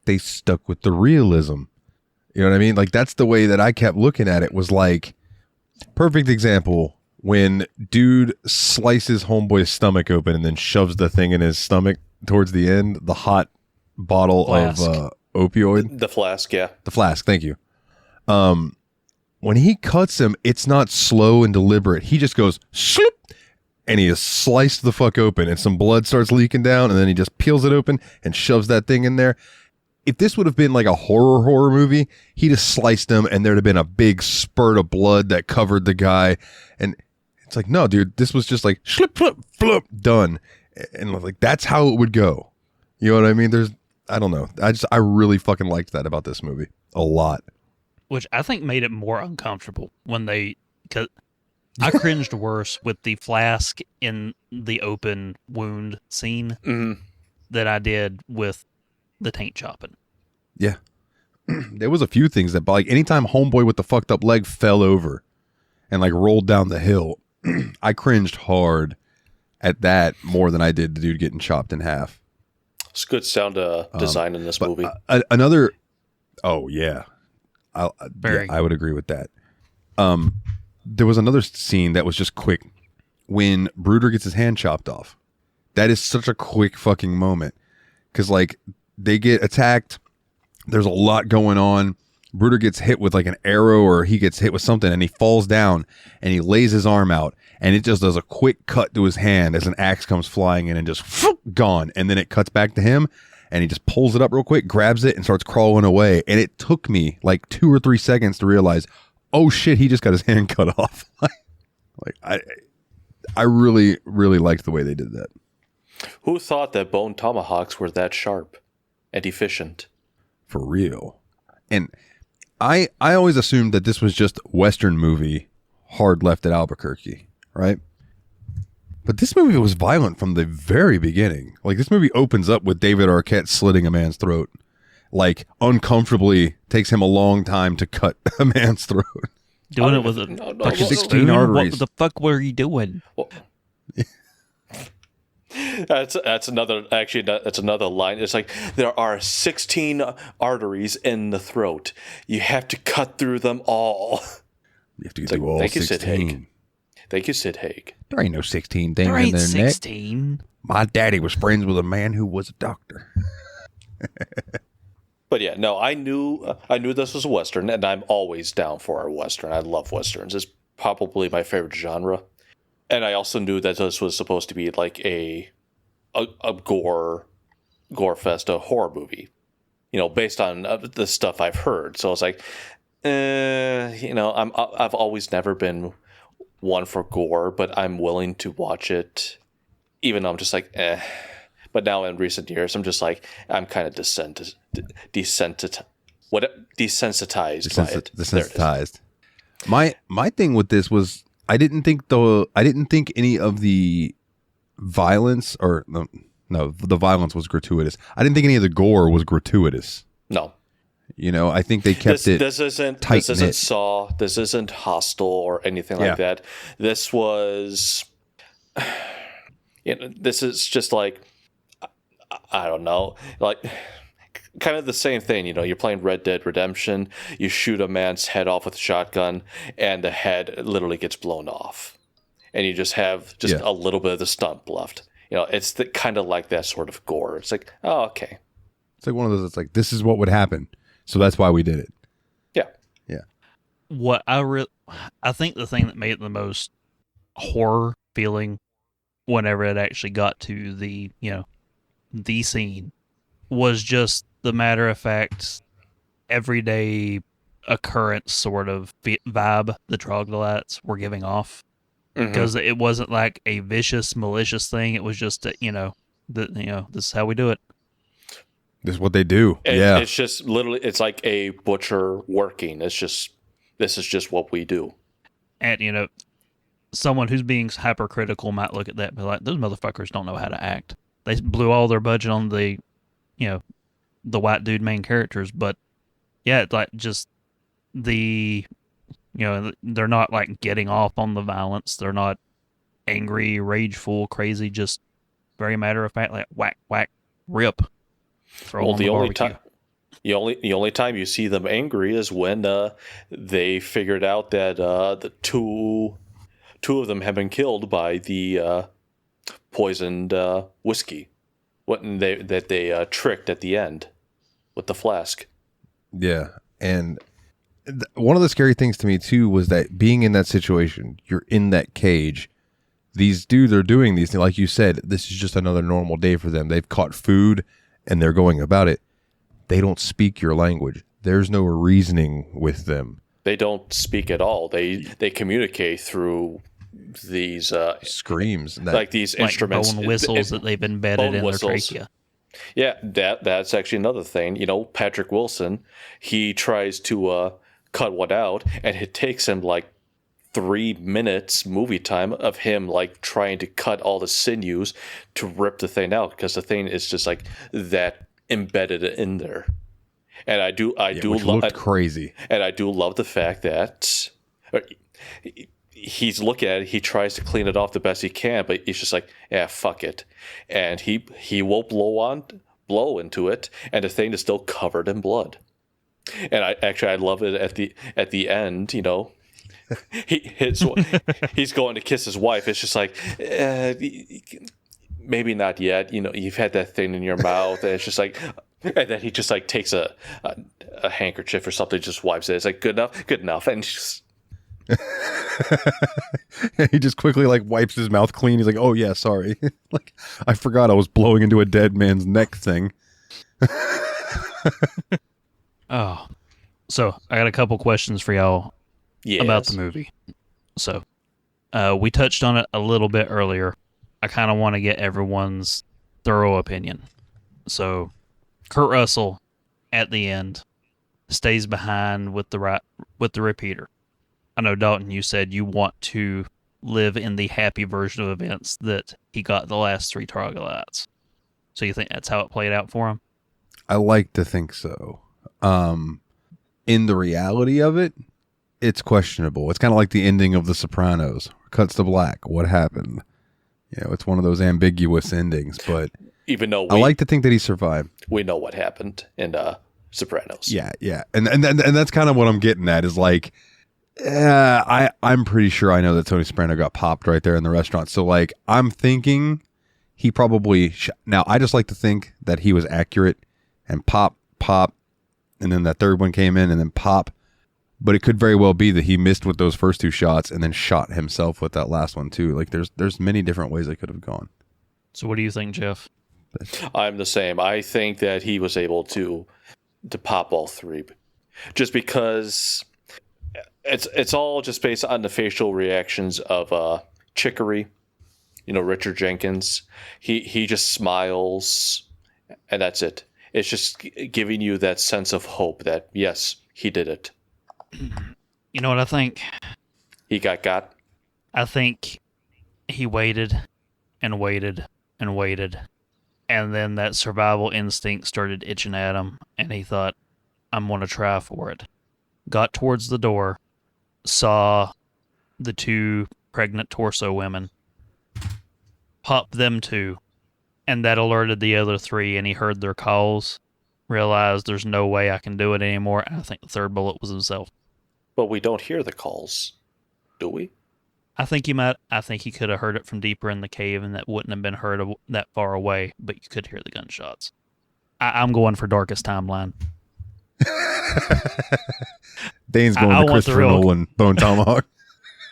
Speaker 2: They stuck with the realism. You know what I mean? Like, that's the way that I kept looking at it, was like, perfect example, when dude slices homeboy's stomach open and then shoves the thing in his stomach towards the end, the hot bottle
Speaker 1: Flask.
Speaker 2: of opioid.
Speaker 3: The flask, yeah.
Speaker 2: The flask, thank you. When he cuts him, it's not slow and deliberate. He just goes, slip, and he is sliced the fuck open, and some blood starts leaking down, and then he just peels it open and shoves that thing in there. If this would have been like a horror movie, he'd have sliced him, and there'd have been a big spurt of blood that covered the guy. And it's like, no, dude, this was just like, slip, flip, flip, done. And like, that's how it would go. You know what I mean? I don't know. I really fucking liked that about this movie. A lot.
Speaker 1: Which I think made it more uncomfortable because I cringed worse with the flask in the open wound scene than I did with the taint chopping.
Speaker 2: Yeah. There was a few things that, like, anytime homeboy with the fucked up leg fell over and like rolled down the hill, I cringed hard at that more than I did the dude getting chopped in half.
Speaker 3: It's good sound design in this movie.
Speaker 2: Another, oh yeah, I would agree with that. There was another scene that was just quick when Bruder gets his hand chopped off. That is such a quick fucking moment, because like they get attacked. There's a lot going on. Bruder gets hit with like an arrow, or he gets hit with something, and he falls down and he lays his arm out, and it just does a quick cut to his hand as an axe comes flying in and just gone. And then it cuts back to him, and he just pulls it up real quick, grabs it, and starts crawling away. And it took me like 2 or 3 seconds to realize, oh shit, he just got his hand cut off. Like I really, really liked the way they did that.
Speaker 3: Who thought that bone tomahawks were that sharp and efficient?
Speaker 2: For real. And I always assumed that this was just Western movie, hard left at Albuquerque, right? But this movie was violent from the very beginning. Like, this movie opens up with David Arquette slitting a man's throat. Like, uncomfortably takes him a long time to cut a man's throat.
Speaker 1: Doing it with a 16 arteries. What the fuck were you doing?
Speaker 3: Well, that's another line. It's like, there are 16 arteries in the throat. You have to cut through them all.
Speaker 2: You have to do all 16.
Speaker 3: Thank you, Sid Haig.
Speaker 2: There ain't no 16 thing
Speaker 1: there
Speaker 2: in
Speaker 1: ain't
Speaker 2: their
Speaker 1: 16.
Speaker 2: neck. My daddy was friends with a man who was a doctor.
Speaker 3: But yeah, no, I knew this was a Western, and I'm always down for a Western. I love Westerns. It's probably my favorite genre. And I also knew that this was supposed to be like a gore fest, a horror movie, based on the stuff I've heard. So I was like, I've always never been one for gore, but I'm willing to watch it, even though I'm just like, eh. But now in recent years, I'm just like, I'm kind of desensitized by it.
Speaker 2: Desensitized. My thing with this was, I didn't think any of the violence, or no, the violence was gratuitous. I didn't think any of the gore was gratuitous.
Speaker 3: No.
Speaker 2: I think they kept it.
Speaker 3: This isn't Saw. This isn't Hostel or anything like that. This was, this is just like, I don't know, like, kind of the same thing. You're playing Red Dead Redemption. You shoot a man's head off with a shotgun, and the head literally gets blown off, and you just have a little bit of the stump left. It's kind of like that sort of gore. It's like, oh, okay.
Speaker 2: It's like one of those. It's like, this is what would happen, so that's why we did it.
Speaker 3: Yeah.
Speaker 2: Yeah.
Speaker 1: What I think the thing that made it the most horror feeling whenever it actually got to the scene was just the matter of fact, everyday occurrence sort of vibe the troglodytes were giving off, because it wasn't like a vicious, malicious thing. It was just this is how we do it.
Speaker 2: This is what they do.
Speaker 3: It's just literally, it's like a butcher working. This is just what we do.
Speaker 1: And someone who's being hypercritical might look at that and be like, those motherfuckers don't know how to act. They blew all their budget on the white dude main characters. But yeah, it's like just they're not like getting off on the violence. They're not angry, rageful, crazy, just very matter of fact, like whack, whack, rip. Throw on the barbecue.
Speaker 3: The only time you see them angry is when they figured out that the two of them have been killed by the poisoned whiskey. That they tricked at the end with the flask.
Speaker 2: Yeah, and one of the scary things to me too was that being in that situation, you're in that cage. These dudes are doing these things, like you said. This is just another normal day for them. They've caught food and they're going about it. They don't speak your language. There's no reasoning with them.
Speaker 3: They don't speak at all. They communicate through these
Speaker 2: screams,
Speaker 3: like these instruments,
Speaker 1: bone whistles that they've embedded in their trachea.
Speaker 3: Yeah, that's actually another thing. Patrick Wilson, he tries to cut one out, and it takes him like 3 minutes movie time of him like trying to cut all the sinews to rip the thing out, because the thing is just like that embedded in there. And I do love
Speaker 2: crazy.
Speaker 3: And I do love the fact that he's looking at it, he tries to clean it off the best he can, but he's just like, yeah, fuck it. And he will blow into it, and the thing is still covered in blood. And I love it at the end, he's going to kiss his wife. It's just like, maybe not yet. You've had that thing in your mouth, and it's just like, and then he just like takes a handkerchief or something, just wipes it. It's like, good enough, and just.
Speaker 2: He just quickly like wipes his mouth clean. He's like, oh yeah, sorry. Like, I forgot I was blowing into a dead man's neck thing.
Speaker 1: Oh, so I got a couple questions for y'all about the movie. So we touched on it a little bit earlier. I kind of want to get everyone's thorough opinion. So Kurt Russell at the end stays behind with the repeater. I know, Dalton, you said you want to live in the happy version of events that he got the last 3 troglodytes. So you think that's how it played out for him?
Speaker 2: I like to think so. In the reality of it, it's questionable. It's kind of like the ending of The Sopranos. Cuts to black. What happened? It's one of those ambiguous endings, but
Speaker 3: even though
Speaker 2: I like to think that he survived.
Speaker 3: We know what happened in Sopranos.
Speaker 2: Yeah. And that's kind of what I'm getting at is like, I'm pretty sure I know that Tony Soprano got popped right there in the restaurant. So like, I'm thinking he probably now I just like to think that he was accurate and pop, and then that third one came in and then pop. But it could very well be that he missed with those first 2 shots and then shot himself with that last one too. Like there's many different ways they could have gone.
Speaker 1: So what do you think, Jeff?
Speaker 3: I'm the same. I think that he was able to pop all 3, just because it's all just based on the facial reactions of Chicory. Richard Jenkins. He just smiles, and that's it. It's just giving you that sense of hope that yes, he did it.
Speaker 1: You know what I think?
Speaker 3: He got.
Speaker 1: I think he waited and waited and waited, and then that survival instinct started itching at him, and he thought, I'm going to try for it. Got towards the door, saw the 2 pregnant torso women, popped them 2, and that alerted the other 3, and he heard their calls, realized there's no way I can do it anymore. And I think the third bullet was himself.
Speaker 3: But we don't hear the calls, do we?
Speaker 1: I think he might. I think he could have heard it from deeper in the cave, and that wouldn't have been heard that far away. But you could hear the gunshots. I'm going for darkest timeline.
Speaker 2: Dane's going to Christopher Nolan, Bone Tomahawk.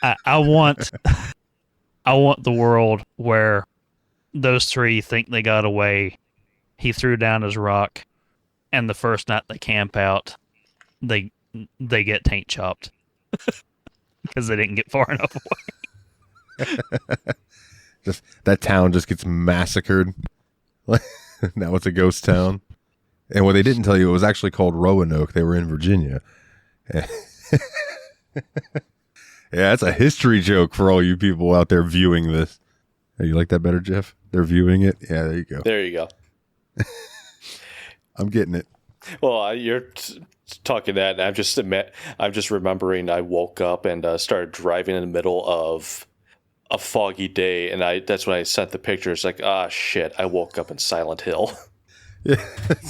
Speaker 1: I want the world where those three think they got away. He threw down his rock, and the first night they camp out, they get taint chopped because they didn't get far enough away.
Speaker 2: Just that town just gets massacred. Now it's a ghost town. And what they didn't tell you, it was actually called Roanoke. They were in Virginia. Yeah, that's a history joke for all you people out there viewing this. Hey, you like that better, Jeff? They're viewing it? Yeah, there you go.
Speaker 3: There you go.
Speaker 2: I'm getting it.
Speaker 3: Well, you're talking that, and I'm just remembering I woke up and started driving in the middle of a foggy day, and that's when I sent the pictures. Like, shit, I woke up in Silent Hill.
Speaker 2: Yeah,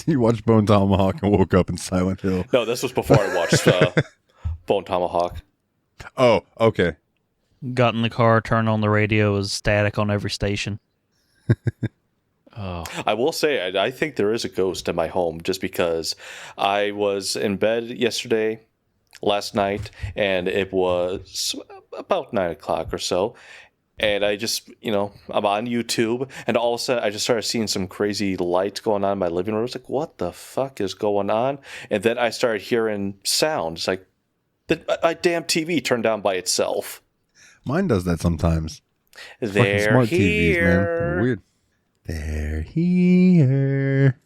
Speaker 2: you watched Bone Tomahawk and woke up in Silent Hill.
Speaker 3: No, this was before I watched Bone Tomahawk.
Speaker 2: Oh, okay.
Speaker 1: Got in the car, turned on the radio, was static on every station. Oh.
Speaker 3: I will say, I think there is a ghost in my home just because I was in bed last night, and it was about 9 o'clock or so. And I just, I'm on YouTube, and all of a sudden I just started seeing some crazy lights going on in my living room. I was like, what the fuck is going on? And then I started hearing sounds. Like, my damn TV turned down by itself.
Speaker 2: Mine does that sometimes.
Speaker 3: They're
Speaker 2: smart
Speaker 3: here.
Speaker 2: TVs, man. They're weird. They're here.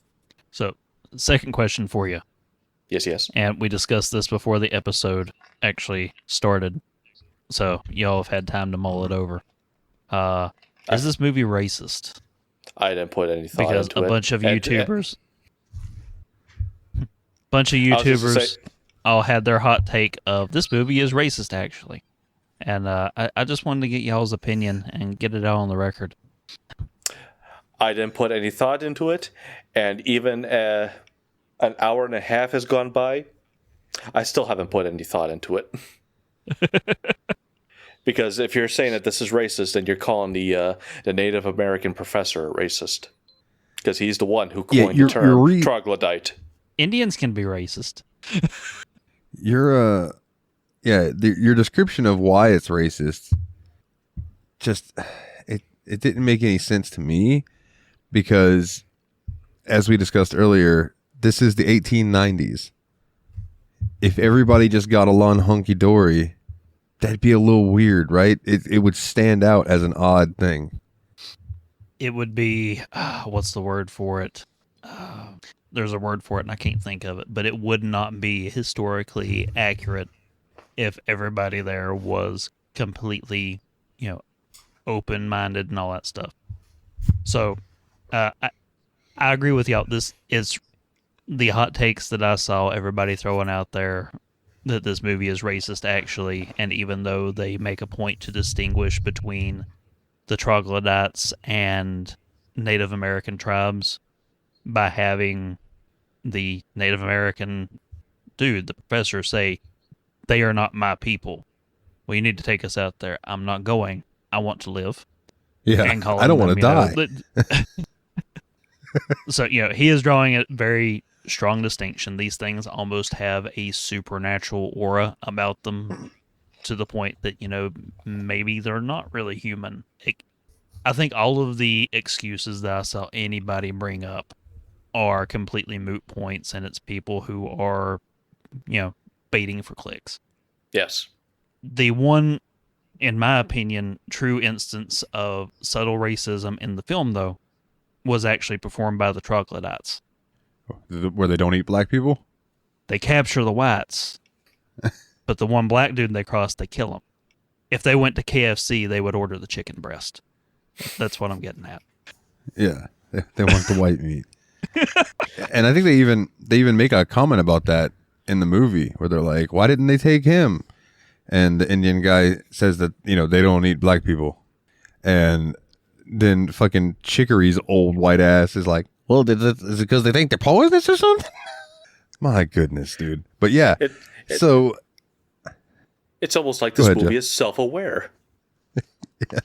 Speaker 1: So, second question for you.
Speaker 3: Yes.
Speaker 1: And we discussed this before the episode actually started. So, y'all have had time to mull it over. Is this movie racist?
Speaker 3: I didn't put any thought
Speaker 1: because
Speaker 3: into it.
Speaker 1: Because a bunch of YouTubers all had their hot take of this movie is racist, actually. And I just wanted to get y'all's opinion and get it out on the record.
Speaker 3: I didn't put any thought into it, and even an hour and a half has gone by, I still haven't put any thought into it. Because if you're saying that this is racist, then you're calling the Native American professor racist. Because he's the one who coined the term troglodyte.
Speaker 1: Indians can be racist.
Speaker 2: Your description of why it's racist just it didn't make any sense to me, because as we discussed earlier, this is the 1890s. If everybody just got along hunky dory, that'd be a little weird, right? It would stand out as an odd thing.
Speaker 1: It would be, what's the word for it? There's a word for it and I can't think of it, but it would not be historically accurate if everybody there was completely, open-minded and all that stuff. So, I agree with y'all. This is the hot takes that I saw everybody throwing out there, that this movie is racist, actually, and even though they make a point to distinguish between the troglodytes and Native American tribes by having the Native American dude, the professor, say, they are not my people. Well, you need to take us out there. I'm not going. I want to live.
Speaker 2: Yeah, I don't want to die.
Speaker 1: So, he is drawing a very strong distinction. These things almost have a supernatural aura about them, to the point that, maybe they're not really human. I think all of the excuses that I saw anybody bring up are completely moot points, and it's people who are, baiting for clicks.
Speaker 3: Yes.
Speaker 1: The one, in my opinion, true instance of subtle racism in the film, though, was actually performed by the troglodytes.
Speaker 2: Where they don't eat black people?
Speaker 1: They capture the whites, but the one black dude they cross, they kill him. If they went to KFC, they would order the chicken breast. That's what I'm getting at.
Speaker 2: Yeah, they want the white meat. And I think they even make a comment about that in the movie, where they're like, why didn't they take him? And the Indian guy says that, they don't eat black people. And then fucking Chicory's old white ass is like, Well, is it because they think they're poisonous or something? My goodness, dude. But yeah, so
Speaker 3: it's almost like this movie is self-aware.
Speaker 2: Yeah.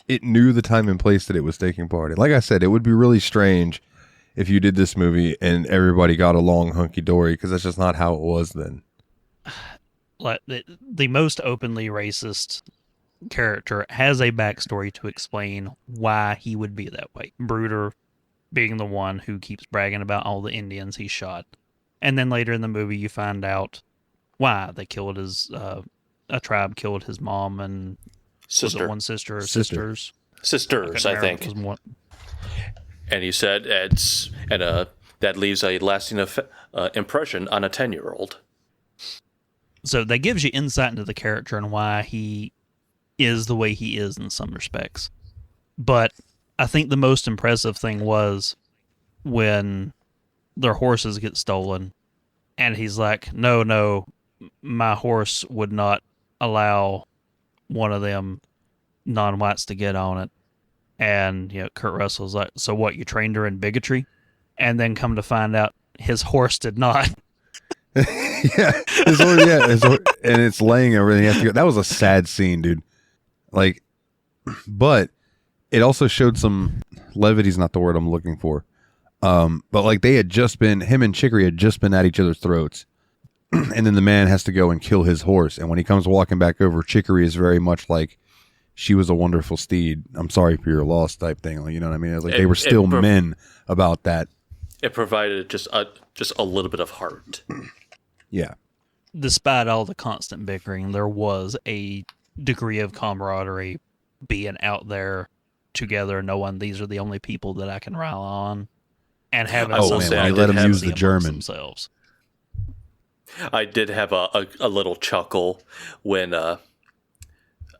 Speaker 2: It knew the time and place that it was taking part in. Like I said, it would be really strange if you did this movie and everybody got along hunky-dory, because that's just not how it was then.
Speaker 1: Like the most openly racist character has a backstory to explain why he would be that way. Bruder being the one who keeps bragging about all the Indians he shot. And then later in the movie, you find out why they killed his, a tribe killed his mom and was it one sister or sisters?
Speaker 3: Sisters, I think. And he said that leaves a lasting impression on a 10-year-old.
Speaker 1: So that gives you insight into the character and why he is the way he is in some respects. But I think the most impressive thing was when their horses get stolen and he's like, no, my horse would not allow one of them non-whites to get on it. And, Kurt Russell's like, so what, you trained her in bigotry? And then come to find out his horse did not.
Speaker 2: His horse, and it's laying everything. Has to go. That was a sad scene, dude. Like, but it also showed some levity's not the word I'm looking for. But like him and Chicory had just been at each other's throats. And then the man has to go and kill his horse. And when he comes walking back over, Chicory is very much like, she was a wonderful steed. I'm sorry for your loss type thing. Like, you know what I mean? It was like they were still men about that.
Speaker 3: It provided just a little bit of heart.
Speaker 2: Yeah.
Speaker 1: Despite all the constant bickering, there was a degree of camaraderie being out there together, knowing these are the only people that I can rely on, and having
Speaker 2: I let them use the German
Speaker 1: themselves.
Speaker 3: I did have a little chuckle when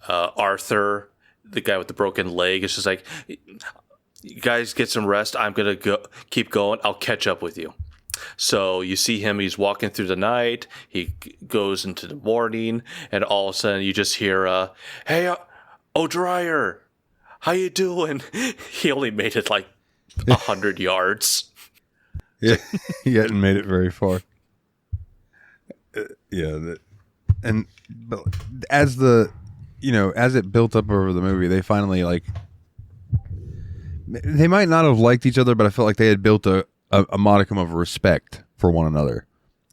Speaker 3: Arthur, the guy with the broken leg, is just like, you guys get some rest. I'm going to keep going. I'll catch up with you. So you see him, he's walking through the night. He goes into the morning, and all of a sudden you just hear, hey, O'Dryer, how you doing? He only made it like 100 yards.
Speaker 2: Yeah, he hadn't made it very far. But as it built up over the movie, they finally they might not have liked each other, but I felt like they had built a modicum of respect for one another.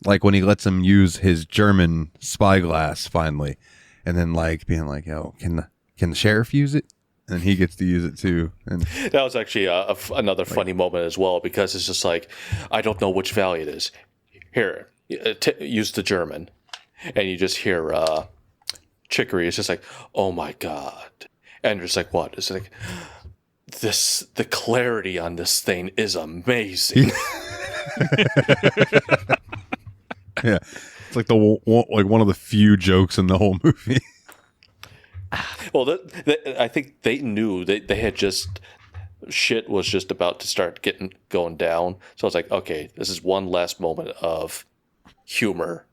Speaker 2: Like when he lets him use his German spyglass finally, and then being like, "Yo, can the sheriff use it?" And he gets to use it too. And
Speaker 3: that was actually another funny moment as well, because it's just like, I don't know which valley it is. Here, use the German, and you just hear Chicory is just like, oh my god, and you're just like, what? It's like, the clarity on this thing is amazing.
Speaker 2: Yeah, it's like one of the few jokes in the whole movie.
Speaker 3: Well, I think they knew they had shit was just about to start going down. So I was like, okay, this is one last moment of humor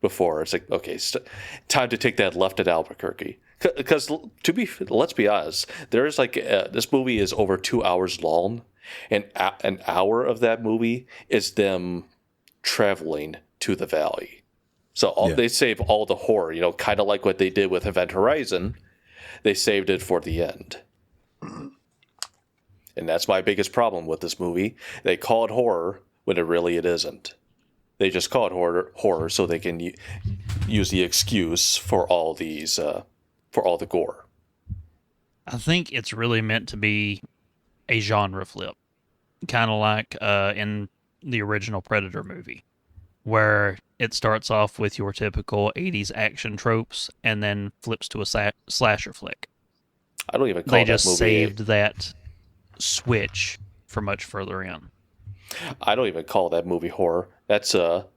Speaker 3: before it's like, okay, time to take that left at Albuquerque. Because let's be honest, there's this movie is over 2 hours long, and an hour of that movie is them traveling to the valley. So they save all the horror, kind of like what they did with Event Horizon. They saved it for the end. And that's my biggest problem with this movie. They call it horror when it isn't. They just call it horror so they can use the excuse for all these, for all the gore.
Speaker 1: I think it's really meant to be a genre flip. Kind of like in the original Predator movie, where it starts off with your typical 80s action tropes and then flips to a slasher flick.
Speaker 3: I don't even call
Speaker 1: They
Speaker 3: that
Speaker 1: just
Speaker 3: movie
Speaker 1: saved that switch for much further in.
Speaker 3: I don't even call that movie horror. That's a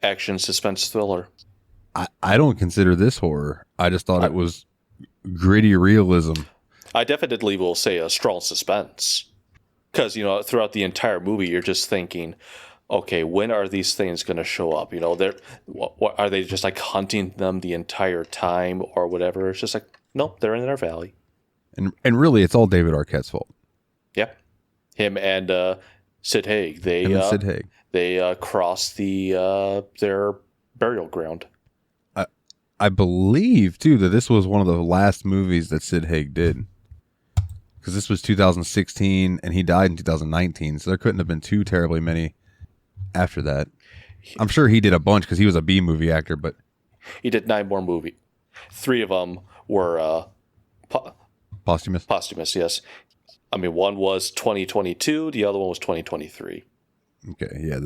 Speaker 3: action suspense thriller.
Speaker 2: I don't consider this horror. I just thought it was gritty realism.
Speaker 3: I definitely will say a strong suspense. Because, throughout the entire movie, you're just thinking, okay, when are these things going to show up? What are they just hunting them the entire time or whatever? It's just like, nope, they're in our valley.
Speaker 2: And really, it's all David Arquette's fault.
Speaker 3: Yeah. Him and Sid Haig.
Speaker 2: Him and Sid Haig.
Speaker 3: They crossed their burial ground.
Speaker 2: I believe too that this was one of the last movies that Sid Haig did, because this was 2016 and he died in 2019, so there couldn't have been too terribly many after that. I'm sure he did a bunch because he was a B movie actor, but
Speaker 3: he did 9 more movies. 3 of them were
Speaker 2: posthumous.
Speaker 3: Posthumous, yes. I mean, one was 2022, the other one was 2023.
Speaker 2: Okay, yeah,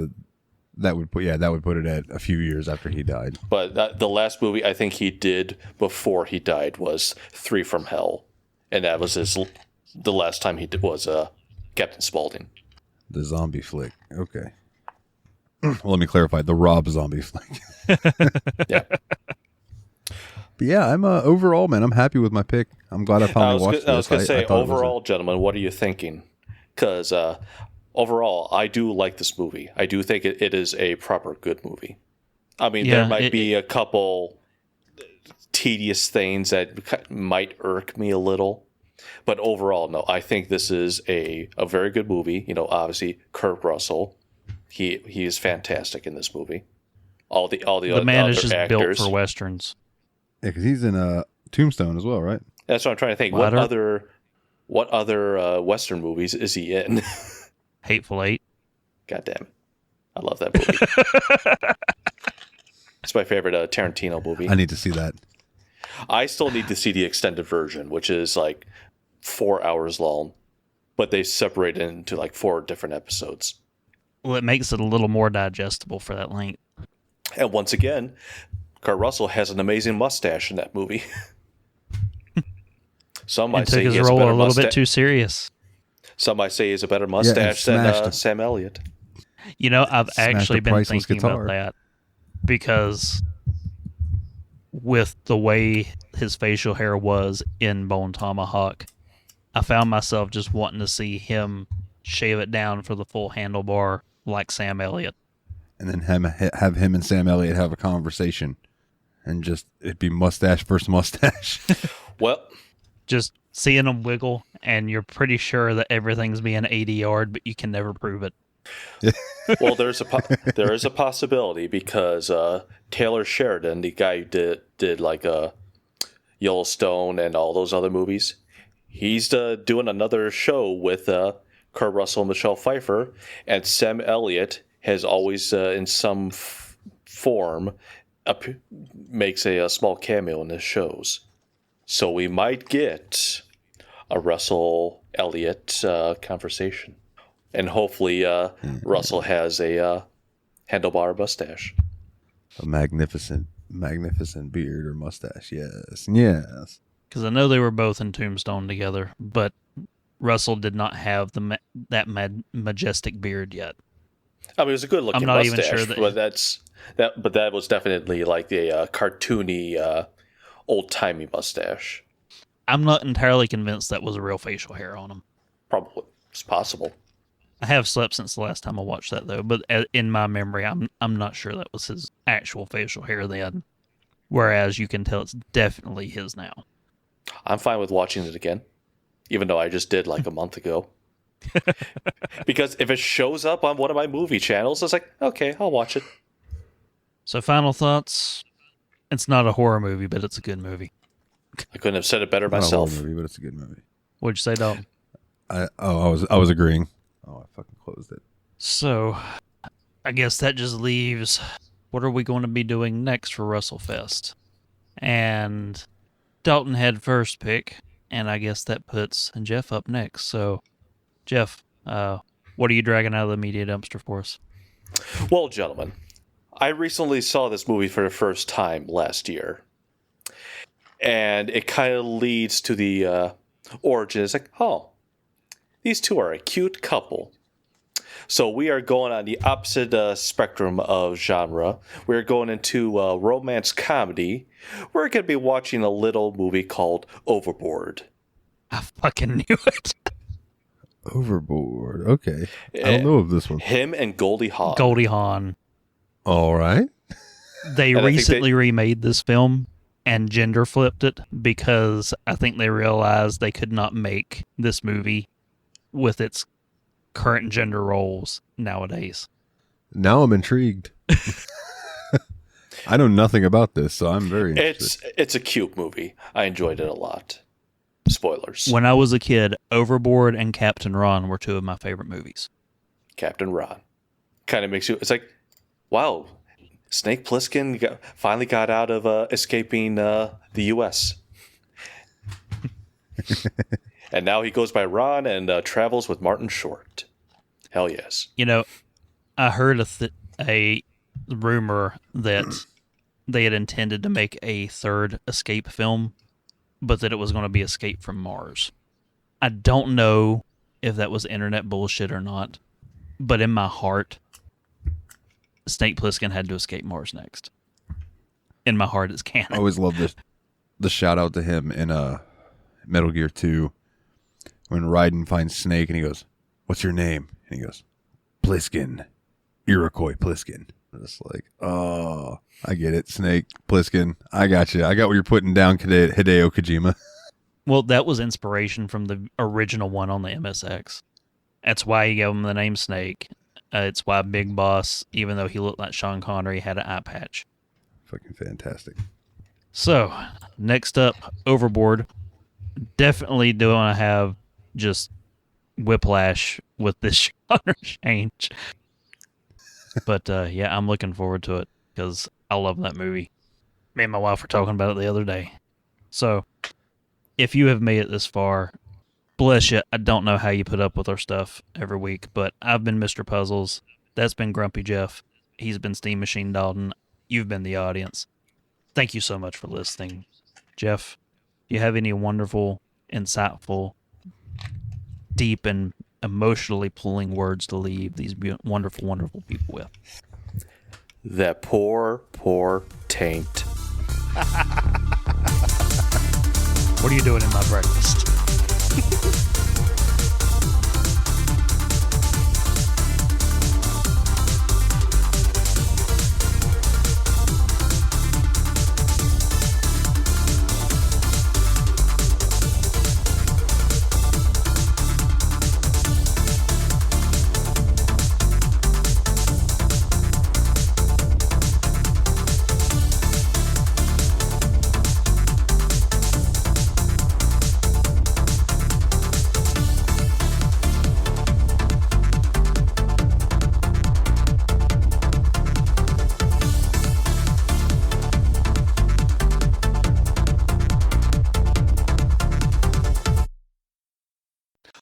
Speaker 2: that would put it at a few years after he died.
Speaker 3: But the last movie I think he did before he died was 3 from Hell, and that was the last time he was Captain Spaulding.
Speaker 2: The zombie flick. Okay. Well, let me clarify. The Rob zombie flick.
Speaker 3: Yeah.
Speaker 2: But yeah, I'm overall, man, I'm happy with my pick. I'm glad I finally watched this.
Speaker 3: I was going to say, overall, gentlemen, what are you thinking? Because overall, I do like this movie. I do think it is a proper good movie. I mean, there might be a couple tedious things that might irk me a little. But overall, no, I think this is a very good movie. You know, obviously, Kurt Russell, he is fantastic in this movie. All the
Speaker 1: man
Speaker 3: other
Speaker 1: is just
Speaker 3: actors.
Speaker 1: built for westerns.
Speaker 2: Yeah, because he's in Tombstone as well, right?
Speaker 3: That's what I'm trying to think. What other Western movies is he in?
Speaker 1: Hateful Eight.
Speaker 3: God damn it. I love that movie. It's my favorite Tarantino movie.
Speaker 2: I need to see that.
Speaker 3: I still need to see the extended version, which is like 4 hours long, but they separate it into like 4 different episodes.
Speaker 1: Well, it makes it a little more digestible for that length.
Speaker 3: And once again, Kurt Russell has an amazing mustache in that movie. Some might say
Speaker 1: took
Speaker 3: he
Speaker 1: his
Speaker 3: has
Speaker 1: role
Speaker 3: a better
Speaker 1: a little
Speaker 3: mustache.
Speaker 1: bit too serious.
Speaker 3: Some might say he has a better mustache than Sam Elliott.
Speaker 1: You know, I've actually been
Speaker 2: priceless
Speaker 1: thinking
Speaker 2: guitar.
Speaker 1: about that because with the way his facial hair was in Bone Tomahawk, I found myself just wanting to see him shave it down for the full handlebar like Sam Elliott.
Speaker 2: And then have him and Sam Elliott have a conversation. And just, it'd be mustache versus mustache.
Speaker 3: Well,
Speaker 1: just seeing them wiggle, and you're pretty sure that everything's being 80 yard, but you can never prove it.
Speaker 3: well, there is a possibility because Taylor Sheridan, the guy who did like Yellowstone and all those other movies, he's doing another show with Kurt Russell and Michelle Pfeiffer, and Sam Elliott has always, in some form, makes a small cameo in his shows. So we might get a Russell Elliott conversation. And hopefully Russell has a handlebar mustache.
Speaker 2: A magnificent beard or mustache. Yes. Yes.
Speaker 1: Because I know they were both in Tombstone together, but Russell did not have that majestic beard yet.
Speaker 3: I mean, it was a good looking
Speaker 1: I'm not
Speaker 3: mustache,
Speaker 1: even sure
Speaker 3: but that was definitely like a cartoony, old timey mustache.
Speaker 1: I'm not entirely convinced that was a real facial hair on him.
Speaker 3: Probably, it's possible.
Speaker 1: I have slept since the last time I watched that though, but in my memory, I'm not sure that was his actual facial hair then. Whereas you can tell it's definitely his now.
Speaker 3: I'm fine with watching it again, even though I just did like a month ago. Because if it shows up on one of my movie channels, it's like, okay, I'll watch it.
Speaker 1: So final thoughts. It's not a horror movie, but it's a good movie.
Speaker 3: I couldn't have said it better
Speaker 2: Not
Speaker 3: myself.
Speaker 2: a horror movie, but it's a good movie.
Speaker 1: What'd you say, Dalton?
Speaker 2: I was agreeing. Oh, I fucking closed it.
Speaker 1: So, I guess that just leaves, what are we going to be doing next for WrestleFest? And Dalton had first pick, and I guess that puts Jeff up next. So, Jeff, what are you dragging out of the media dumpster for us?
Speaker 3: Well, gentlemen, I recently saw this movie for the first time last year. And it kind of leads to the origin. It's like, oh, these two are a cute couple. So we are going on the opposite spectrum of genre. We're going into romance comedy. We're going to be watching a little movie called Overboard.
Speaker 1: I fucking knew it.
Speaker 2: Overboard. Okay. I don't know of this one.
Speaker 3: Him and Goldie Hawn.
Speaker 1: Goldie Hawn.
Speaker 2: All right.
Speaker 1: They recently remade this film and gender flipped it because I think they realized they could not make this movie with its current gender roles nowadays.
Speaker 2: Now I'm intrigued. I know nothing about this, so I'm very interested.
Speaker 3: It's a cute movie. I enjoyed it a lot. Spoilers.
Speaker 1: When I was a kid, Overboard and Captain Ron were two of my favorite movies.
Speaker 3: Captain Ron. Kind of makes you... It's like, wow, Snake Plissken finally got out of escaping the U.S. And now he goes by Ron and travels with Martin Short. Hell yes.
Speaker 1: You know, I heard a rumor that they had intended to make a third Escape film, but that it was going to be Escape from Mars. I don't know if that was internet bullshit or not, but in my heart, Snake Plissken had to escape Mars next. In my heart, it's canon.
Speaker 2: I always love the shout out to him in Metal Gear 2 when Raiden finds Snake and he goes, "What's your name?" And he goes, "Pliskin. Iroquois Pliskin." It's like, oh, I get it. Snake Plissken. I got you. I got what you're putting down, Hideo Kojima.
Speaker 1: Well, that was inspiration from the original one on the MSX. That's why he gave him the name Snake. It's why Big Boss, even though he looked like Sean Connery, had an eye patch.
Speaker 2: Fucking fantastic.
Speaker 1: So, next up, Overboard. Definitely don't want to have just whiplash with this genre change. But yeah, I'm looking forward to it because I love that movie. Me and my wife were talking about it the other day. So, if you have made it this far, bless you. I don't know how you put up with our stuff every week, but I've been Mr. Puzzles. That's been Grumpy Jeff. He's been Steam Machine Dalton. You've been the audience. Thank you so much for listening. Jeff, do you have any wonderful, insightful, deep, and emotionally pulling words to leave these wonderful, wonderful people with?
Speaker 3: That poor, poor taint.
Speaker 1: What are you doing in my breakfast?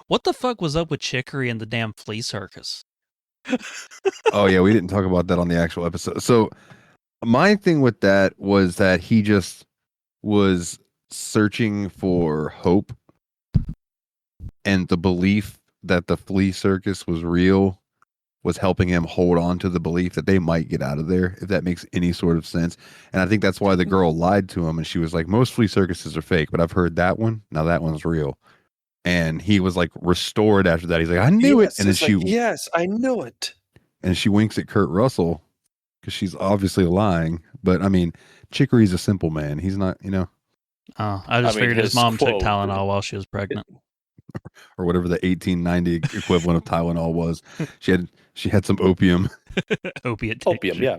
Speaker 1: What the fuck was up with Chicory and the damn flea circus?
Speaker 2: Oh yeah, we didn't talk about that on the actual episode. So my thing with that was that he just was searching for hope and the belief that the flea circus was real was helping him hold on to the belief that they might get out of there, if that makes any sort of sense. And I think that's why the girl lied to him and she was like, most flea circuses are fake, but I've heard that one. Now that one's real. And he was like restored after that. He's like, I knew it. And then she,
Speaker 3: yes, I knew it.
Speaker 2: and she winks at Kurt Russell because she's obviously lying. But I mean, Chicory's a simple man. He's not, you know.
Speaker 1: I just figured his mom took Tylenol while she was pregnant,
Speaker 2: or whatever the 1890 equivalent of Tylenol was. She had some opium.
Speaker 1: Opiate.
Speaker 3: Opium, yeah.